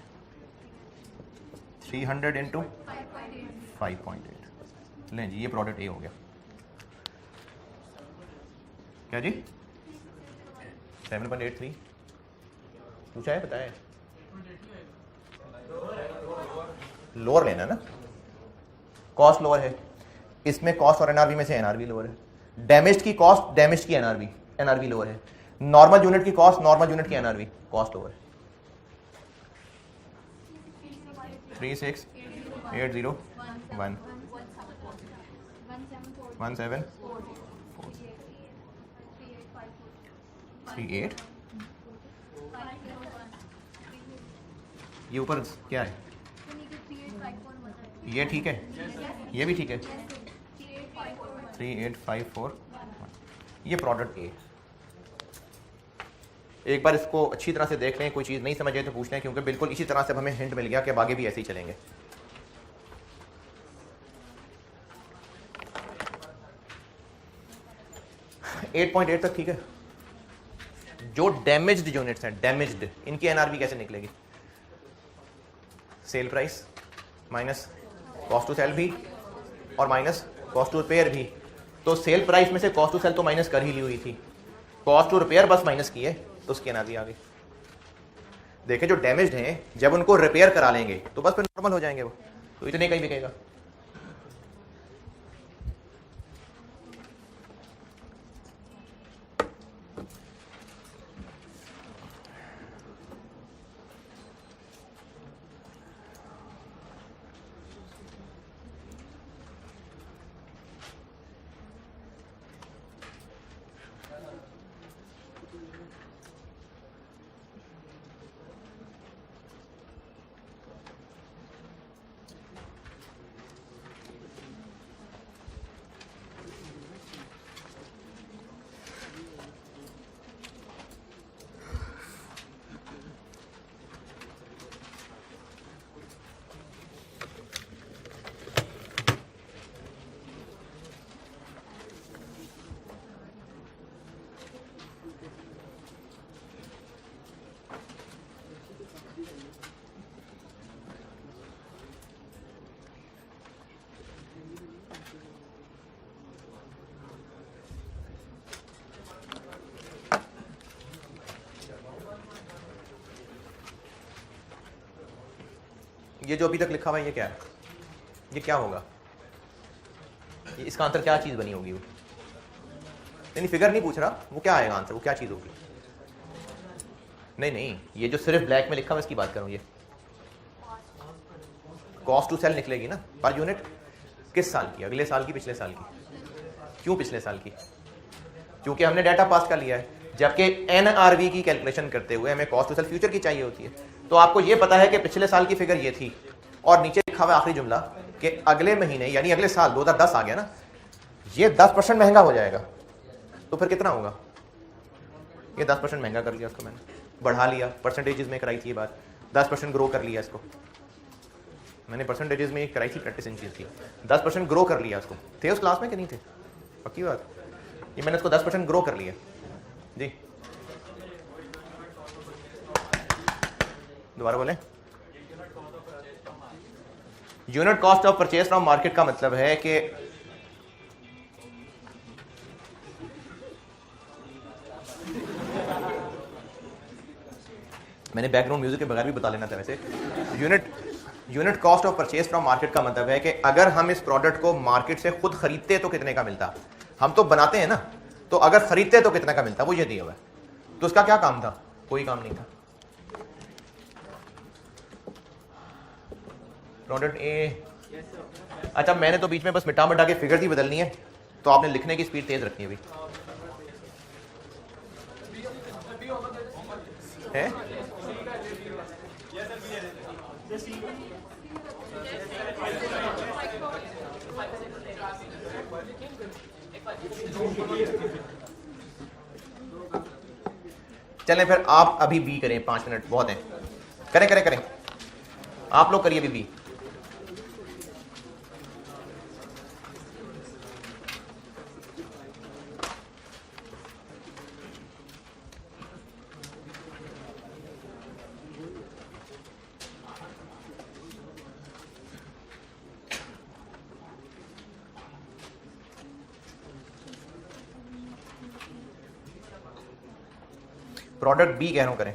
300 इंटू 5.8। लें जी, ये प्रोडक्ट ए हो गया। क्या जी? 7.83 पूछा है, बताया है। लोअर लेना ना, कॉस्ट लोअर है इसमें, कॉस्ट और एनआरबी में से एनआरबी लोअर है। डैमेज की कॉस्ट, डैमेज की एनआरबी, एनआरबी लोअर है। नॉर्मल यूनिट की कॉस्ट, नॉर्मल यूनिट की एनआरबी, कॉस्ट लोअर है। 36801 17 38। ये ऊपर क्या है? ये ठीक है, ये भी ठीक है। 38541, ये प्रोडक्ट ए। एक बार इसको अच्छी तरह से देख लें, कोई चीज़ नहीं समझ आए तो पूछ लें, क्योंकि बिल्कुल इसी तरह से हमें हिंट मिल गया कि अब आगे भी ऐसे ही चलेंगे। एट 8.8 तक ठीक है। जो डैमेज्ड यूनिट्स हैं, डैमेज्ड, इनकी एनआरबी कैसे निकलेगी? Sale price minus cost to sell भी और माइनस कॉस्ट टू रिपेयर भी। तो सेल प्राइस में से कॉस्ट टू सेल तो माइनस कर ही ली हुई थी, कॉस्ट टू रिपेयर बस माइनस की है, तो उसकी एनआरबी आ गई। देखें जो डैमेज्ड हैं, जब उनको रिपेयर करा लेंगे तो बस फिर नॉर्मल हो जाएंगे वो, तो इतने का ही बिकेगा। ये जो अभी तक लिखा हुआ है ये क्या है? ये क्या होगा? ये इसका आंसर क्या चीज़ बनी होगी? वो नहीं, फिगर नहीं पूछ रहा, वो क्या आएगा आंसर, वो क्या चीज़ होगी? नहीं नहीं, ये जो सिर्फ ब्लैक में लिखा हुआ इसकी बात करूँ, ये कॉस्ट टू सेल निकलेगी ना पर यूनिट। किस साल की? अगले साल की, पिछले साल की? क्यों पिछले साल की? क्योंकि हमने डाटा पास कर लिया है, जबकि एनआरवी की कैलकुलेशन करते हुए हमें कॉस्ट टू सेल फ्यूचर की चाहिए होती है। तो आपको ये पता है कि पिछले साल की फिगर ये थी, और नीचे लिखा हुआ आखिरी जुमला कि अगले महीने यानी अगले साल 2010 आ गया ना, ये 10% महंगा हो जाएगा, तो फिर कितना होगा? ये 10% महंगा कर लिया उसको, मैंने बढ़ा लिया, परसेंटेजेस में कराई थी ये बात, 10% ग्रो कर लिया इसको, मैंने परसेंटेजेस में कराई थी प्रैक्टिस, इन चीज़ की 10% ग्रो कर लिया इसको। थे उस क्लास में कि नहीं थे? पक्की बात, ये मैंने इसको 10% ग्रो कर लिया जी। दोबारा बोलें। Unit cost of purchase from market का मतलब है कि मैंने बैकग्राउंड म्यूजिक के बगैर भी बता लेना था वैसे। Unit cost of purchase from market का मतलब है कि अगर हम इस प्रोडक्ट को मार्केट से खुद खरीदते तो कितने का मिलता। हम तो बनाते हैं ना, तो अगर खरीदते तो कितने का मिलता, वो ये दिया हुआ है। तो उसका क्या काम था? कोई काम नहीं था। प्रोडक्ट ए, अच्छा मैंने तो बीच में बस मिटा मिटा के फिगर ही बदलनी है, तो आपने लिखने की स्पीड तेज रखनी है अभी है। चलें फिर आप अभी बी करें, 5 मिनट बहुत हैं, करें करें करें, आप लोग करिए अभी बी। प्रोडक्ट बी कह रहा हूं करें।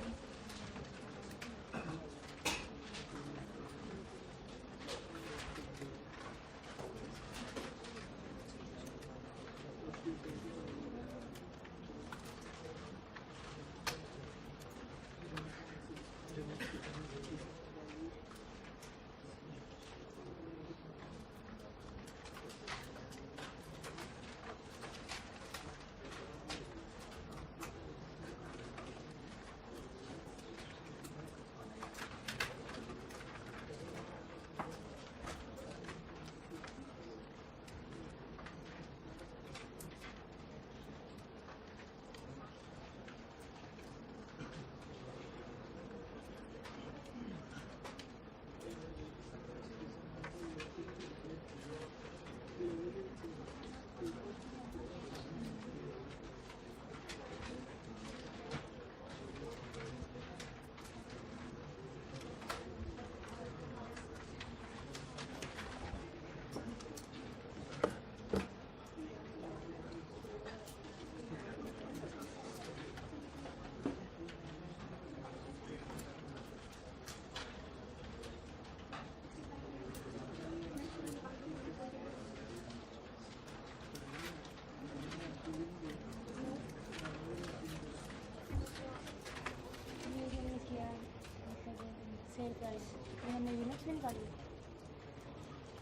सेल प्राइस हमने यूनिट्स भी निकाली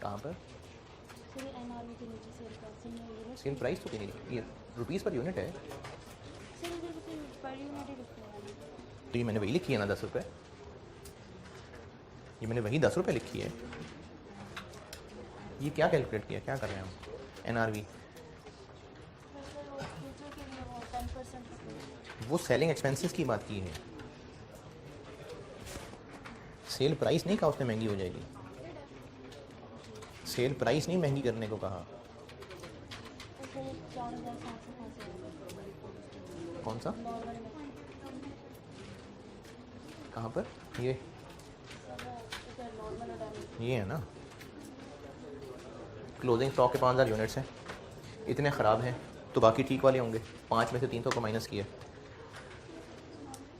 कहाँ पर? सेल एमआरपी के नीचे sale price units sale price तो नहीं, ये रुपीस पर यूनिट है। सेल पर यूनिट ही लिखते हैं। तो ये मैंने वही लिखी है ना 10 रुपये, ये मैंने वही 10 रुपये लिखी है। ये क्या कैलकुलेट किया, क्या कर रहे हैं हम? एनआरवी वो सेलिंग एक्सपेंसेस की बात की है, सेल प्राइस नहीं कहा उसने महंगी हो जाएगी। सेल प्राइस नहीं महंगी करने को कहा। कौन सा? कहाँ पर? ये है ना, क्लोजिंग स्टॉक के 5000 यूनिट्स हैं, इतने ख़राब हैं तो बाकी ठीक वाले होंगे। 5 में से 300 को माइनस किया।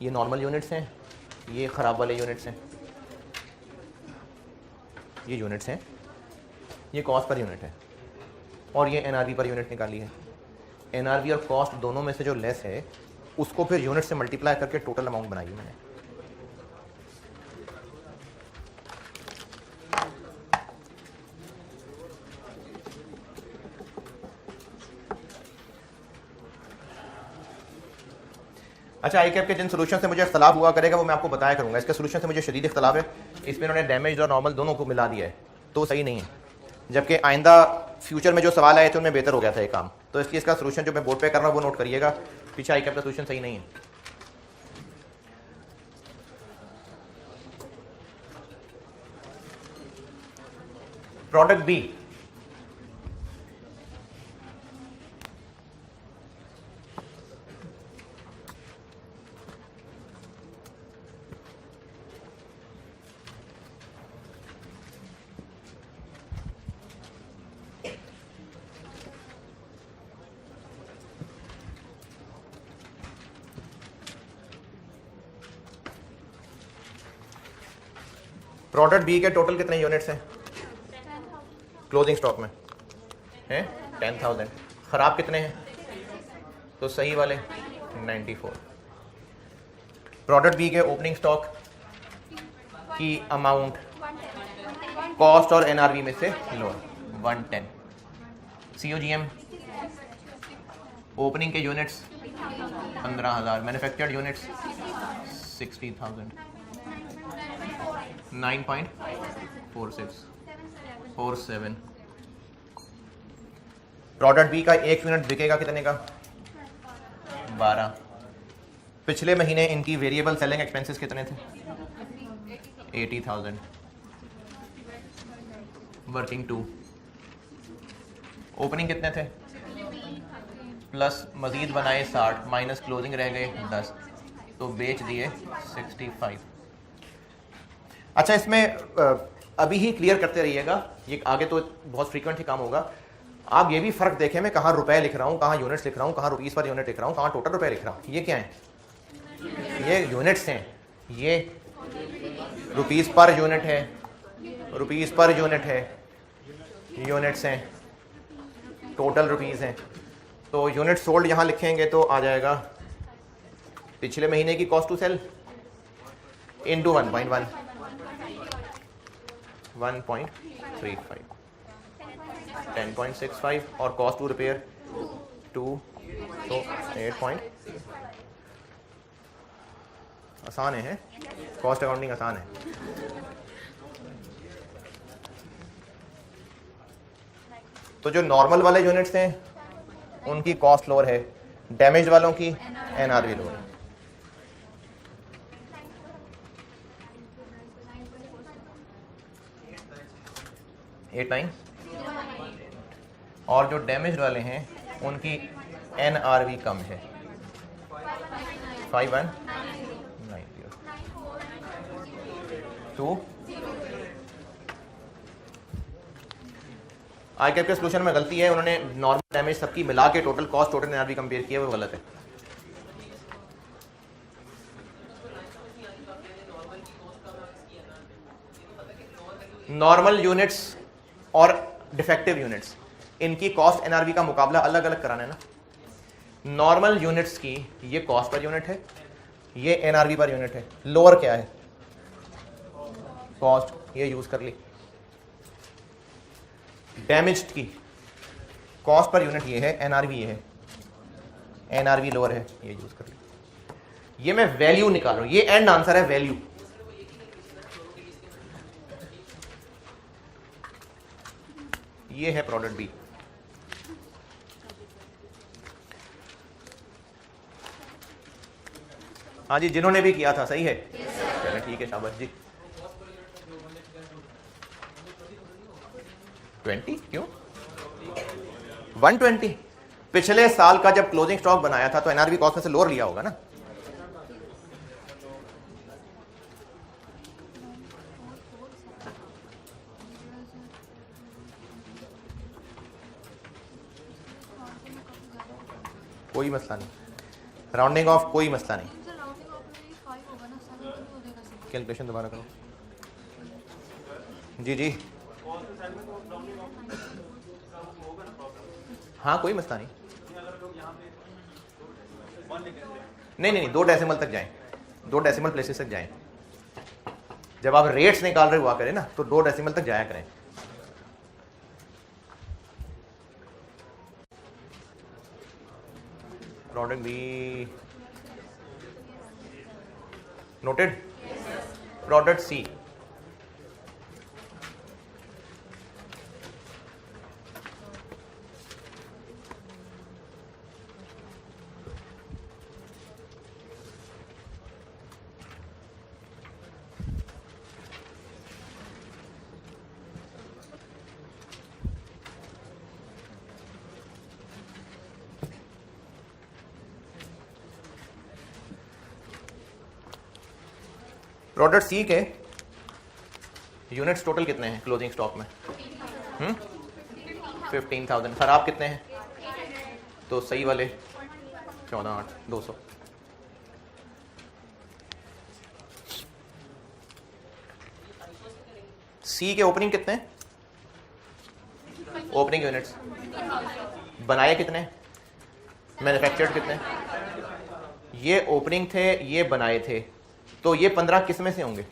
ये नॉर्मल यूनिट्स हैं, ये ख़राब वाले यूनिट्स हैं, ये यूनिट्स हैं, ये कॉस्ट पर यूनिट है, और ये एनआरवी पर यूनिट निकाली है। एनआरवी और कॉस्ट दोनों में से जो लेस है उसको फिर यूनिट से मल्टीप्लाई करके टोटल अमाउंट बनाई है मैंने। अच्छा, आई कैप के जिन सोल्यूशन से मुझे इख्तलाफ हुआ करेगा वो मैं आपको बताया करूंगा। इसके सोल्यूशन से मुझे शदीद इख्तलाफ है, इसमें उन्होंने डैमेज और नॉर्मल दोनों को मिला दिया है, तो सही नहीं है। जबकि आइंदा फ्यूचर में जो सवाल आए थे उनमें बेहतर हो गया था ये काम, तो इसलिए इसका सोल्यूशन जो मैं बोर्ड पे कर रहा हूँ वो नोट करिएगा। पीछे आई कैप का सोल्यूशन सही नहीं है। प्रोडक्ट बी, प्रोडक्ट बी के टोटल कितने यूनिट्स हैं क्लोजिंग स्टॉक में? हैं 10,000। ख़राब कितने हैं? तो सही वाले 94। प्रोडक्ट बी के ओपनिंग स्टॉक की अमाउंट कॉस्ट और एनआरवी में से लोअर 110। सीओजीएम ओपनिंग के units 15,000, manufactured units 60,000, 9.47। Product B का एक यूनिट बिकेगा कितने का? 12। पिछले महीने इनकी वेरिएबल सेलिंग एक्सपेंसेस कितने थे? 80,000। वर्किंग 2। ओपनिंग कितने थे? प्लस मजीद बनाए 60, माइनस क्लोजिंग रह गए 10, तो बेच दिए 65। अच्छा, इसमें अभी ही क्लियर करते रहिएगा, ये आगे तो बहुत फ्रीक्वेंट ही काम होगा। आप ये भी फ़र्क देखें, मैं कहाँ रुपए लिख रहा हूँ, कहाँ यूनिट्स लिख रहा हूँ, कहाँ रुपीस पर यूनिट लिख रहा हूँ, कहाँ टोटल रुपए लिख रहा हूँ। ये क्या है? ये यूनिट्स हैं, ये रुपीस पर यूनिट है, रुपीस पर यूनिट है, यूनिट्स हैं, टोटल रुपीस हैं। तो यूनिट सोल्ड यहाँ लिखेंगे तो आ जाएगा पिछले महीने की कॉस्ट टू सेल इंटू 1.1 1.35 10.65 और कॉस्ट टू रिपेयर 2 तो 8 पॉइंट। आसान है, कॉस्ट अकाउंटिंग आसान है। तो जो नॉर्मल वाले यूनिट्स हैं उनकी कॉस्ट लोअर है, डैमेज वालों की एनआरवी लोअर है। एट 9 और जो डैमेज वाले हैं उनकी एनआरवी कम है 5190 2। आईकैप के सोल्यूशन में गलती है, उन्होंने नॉर्मल डैमेज सबकी मिला के total cost total NRV compare किया, वो गलत है। नॉर्मल यूनिट्स और डिफेक्टिव यूनिट्स, इनकी कॉस्ट एनआरवी का मुकाबला अलग अलग कराना है ना। नॉर्मल यूनिट्स की ये कॉस्ट पर यूनिट है, ये एनआरवी पर यूनिट है। लोअर क्या है? कॉस्ट, ये यूज कर ली। डैमेज्ड की कॉस्ट पर यूनिट ये है, एनआरवी ये है, एनआरवी लोअर है, ये यूज कर ली। ये मैं वैल्यू निकाल रहा हूं, ये एंड आंसर है वैल्यू। ये है प्रोडक्ट बी। हाँ जी, जिन्होंने भी किया था सही है, चलो ठीक है, शाबाश जी। 20 क्यों 120? पिछले साल का जब क्लोजिंग स्टॉक बनाया था तो एनआरवी कॉस्ट में से लोअर लिया होगा ना। कोई मसला नहीं, राउंडिंग ऑफ कोई मसला नहीं। कैलकुलेशन दोबारा करो जी जी। हाँ कोई मसला नहीं, नहीं, 2 डेसिमल तक जाएं, 2 डेसिमल प्लेसेस तक जाएं। जब आप रेट्स निकाल रहे हुआ करें ना तो 2 डेसिमल तक जाया करें। Product B noted. Product C, product C के यूनिट्स टोटल कितने हैं क्लोजिंग स्टॉक में? 15,000। खराब कितने हैं? तो सही वाले 14,800 सी के ओपनिंग कितने हैं? ओपनिंग यूनिट्स बनाए कितने? मैन्युफैक्चर्ड कितने? ये ओपनिंग थे, ये बनाए थे, तो ये 15 किस में से होंगे?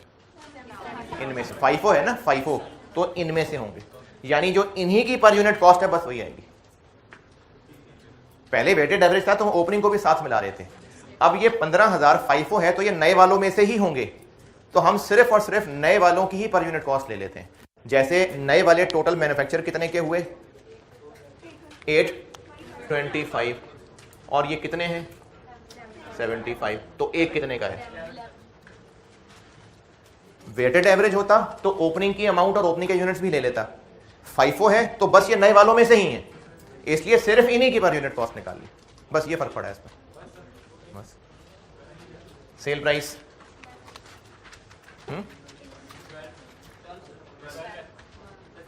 इनमें से। FIFO है ना, FIFO, तो इनमें से होंगे, यानी जो इन्हीं की पर यूनिट कॉस्ट है बस वही आएगी। पहले वेटेड एवरेज था तो हम ओपनिंग को भी साथ मिला रहे थे। अब ये 15,000 FIFO है तो ये नए वालों में से ही होंगे, तो हम सिर्फ और सिर्फ नए वालों की ही पर यूनिट कॉस्ट ले लेते हैं। जैसे नए वाले टोटल मैन्युफैक्चर कितने के हुए? 825, और ये कितने हैं? 75, तो एक कितने का है? वेटेड एवरेज होता तो ओपनिंग की अमाउंट और ओपनिंग के यूनिट्स भी ले लेता। FIFO है तो बस ये नए वालों में से ही है, इसलिए सिर्फ इन्हीं की पर यूनिट कॉस्ट निकाल ली, बस ये फर्क पड़ा है इसमें। बस सेल प्राइस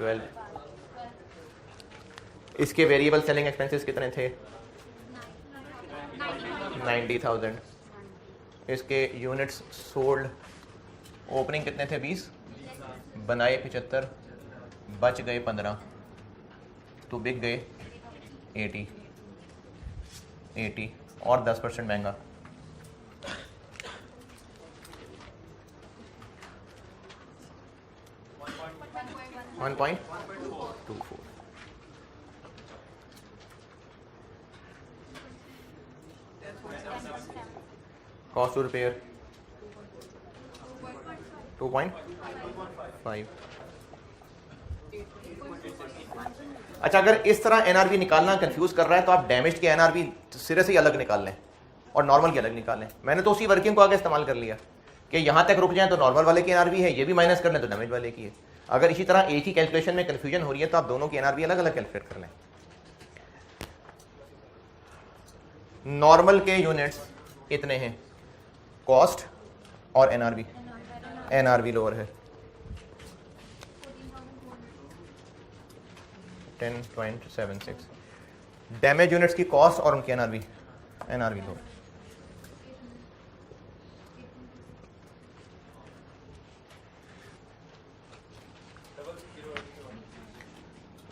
12। इसके वेरिएबल सेलिंग एक्सपेंसेस कितने थे? 90,000। इसके यूनिट्स सोल्ड, ओपनिंग कितने थे 20, बनाए 75, बच गए 15, तो बिक गए 80 और 10% महंगा। $1.24। Cost to repair 2.5। अच्छा, अगर इस तरह एनआरवी निकालना कंफ्यूज कर रहा है तो आप डैमेज के एनआरवी सिरे से ही अलग निकाल लें और नॉर्मल की अलग निकाल लें। मैंने तो उसी वर्किंग को आगे इस्तेमाल कर लिया कि यहां तक रुक जाए तो नॉर्मल वाले की एनआरवी है, ये भी माइनस कर लें तो डैमेज वाले की है। अगर इसी तरह एक ही कैलकुलेशन में कंफ्यूजन हो रही है तो आप दोनों की एनआरवी अलग अलग कैलकुलेट कर लें। नॉर्मल के यूनिट्स इतने हैं, कॉस्ट और एनआरवी लोअर है 10.76। डैमेज यूनिट्स की कॉस्ट और उनकी एनआरवी लोअर।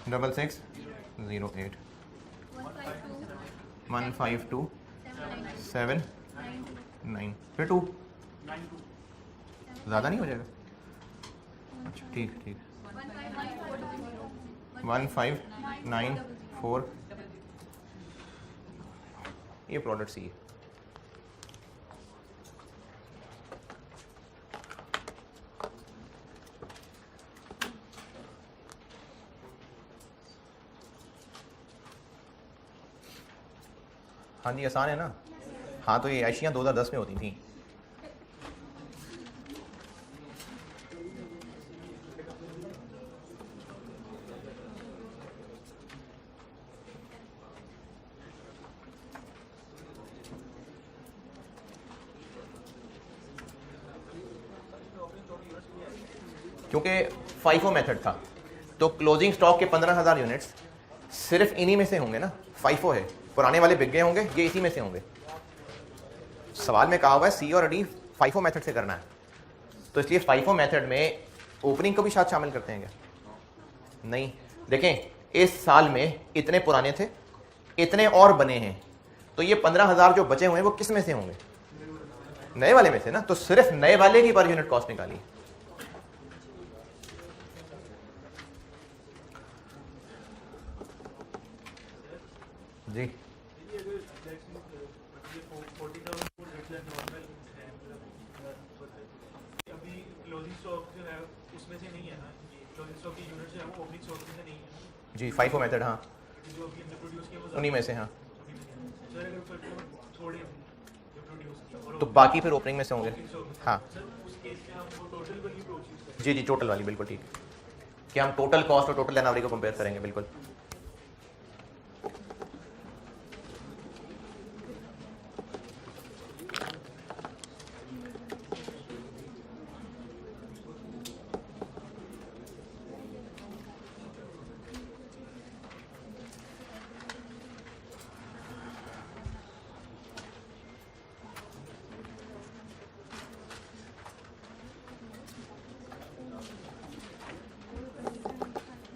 डबल 608 15279 फिर 2 ज़्यादा नहीं हो जाएगा? अच्छा ठीक 1594। ये प्रोडक्ट सी है। हाँ जी आसान है ना। हाँ तो ये आयशियाँ 2010 में होती थी। क्योंकि FIFO मेथड था तो क्लोजिंग स्टॉक के 15,000 यूनिट्स सिर्फ इन्हीं में से होंगे ना। FIFO है, पुराने वाले बिक गए होंगे, ये इसी में से होंगे। सवाल में कहा हुआ है सी और डी FIFO मेथड से करना है, तो इसलिए FIFO मेथड में ओपनिंग को भी साथ शामिल करते हैं क्या? नहीं। देखें इस साल में इतने पुराने थे, इतने और बने हैं, तो ये 15,000 जो बचे हुए हैं वो किस में से होंगे? नए वाले में से ना। तो सिर्फ नए वाले की पर यूनिट कॉस्ट निकाली। जी जी FIFO मेथड, हाँ उन्हीं में से। हाँ तो बाकी फिर ओपनिंग में से होंगे। हाँ जी टोटल वाली बिल्कुल ठीक है कि हम टोटल कॉस्ट और टोटल एनआरवी को कंपेयर करेंगे। बिल्कुल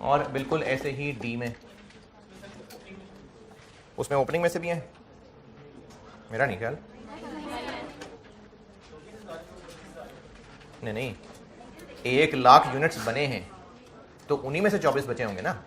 और बिल्कुल ऐसे ही डी में, उसमें ओपनिंग में से भी हैं, मेरा नहीं ख्याल। नहीं 1,00,000 यूनिट्स बने हैं तो उन्हीं में से 24 बचे होंगे ना।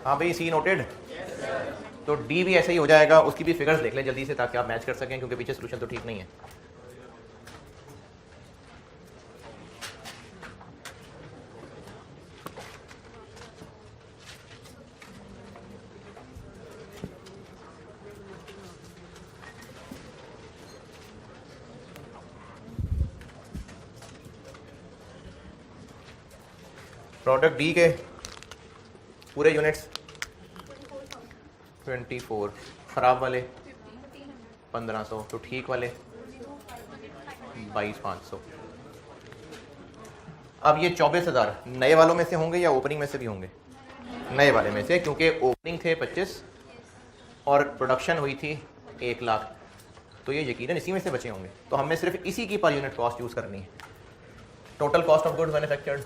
हाँ भाई, सी नोटेड। तो डी भी ऐसे ही हो जाएगा, उसकी भी फिगर्स देख लें जल्दी से ताकि आप मैच कर सकें, क्योंकि पीछे सोल्यूशन तो ठीक नहीं है। प्रोडक्ट डी के पूरे यूनिट्स 24, ख़राब वाले 1500, तो ठीक वाले 22,500। अब ये 24,000 नए वालों में से होंगे या ओपनिंग में से भी होंगे? नए वाले में से, क्योंकि ओपनिंग थे 25 और प्रोडक्शन हुई थी 1 लाख, तो ये यकीनन इसी में से बचे होंगे। तो हमें सिर्फ इसी की पर यूनिट कॉस्ट यूज़ करनी है। Total cost of goods manufactured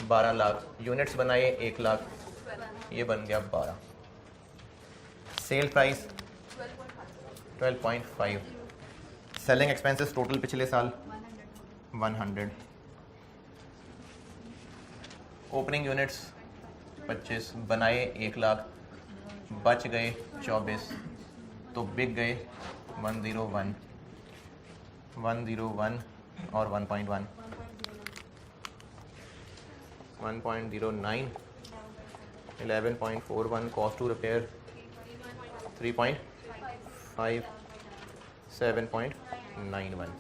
12 lakh, units बनाए 1 लाख, ये बन गया 12। Sale price 12.5। Selling expenses total पिछले साल 100। ओपनिंग यूनिट्स 25, बनाए 1 लाख, बच गए 24, तो बिक गए 101 और 1.1 1.09, 11.41, cost to repair 3.5, 7.91।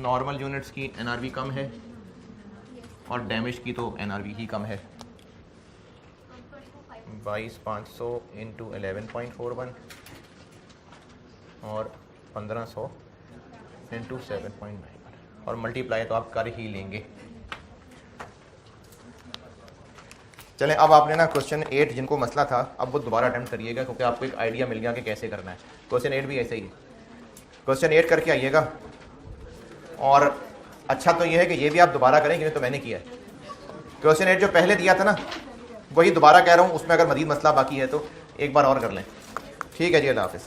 Normal units की एनआरवी कम है और डैमेज की तो एनआरवी ही कम है। 22,500 इंटू 11.41 और 1500 इंटू 7.91 और मल्टीप्लाई तो आप कर ही लेंगे। चलें, अब आपने ना क्वेश्चन 8 जिनको मसला था अब वो दोबारा अटेम्प्ट करिएगा, क्योंकि आपको एक आइडिया मिल गया कि कैसे करना है। क्वेश्चन 8 भी ऐसे ही है। क्वेश्चन 8 करके आइएगा, और अच्छा तो ये है कि ये भी आप दोबारा करें, क्योंकि तो मैंने किया है। क्वेश्चन 8 जो पहले दिया था ना वही दोबारा कह रहा हूँ, उसमें अगर मज़ीद मसला बाकी है तो एक बार और कर लें। ठीक है जी, अल्लाह हाफ़िज़।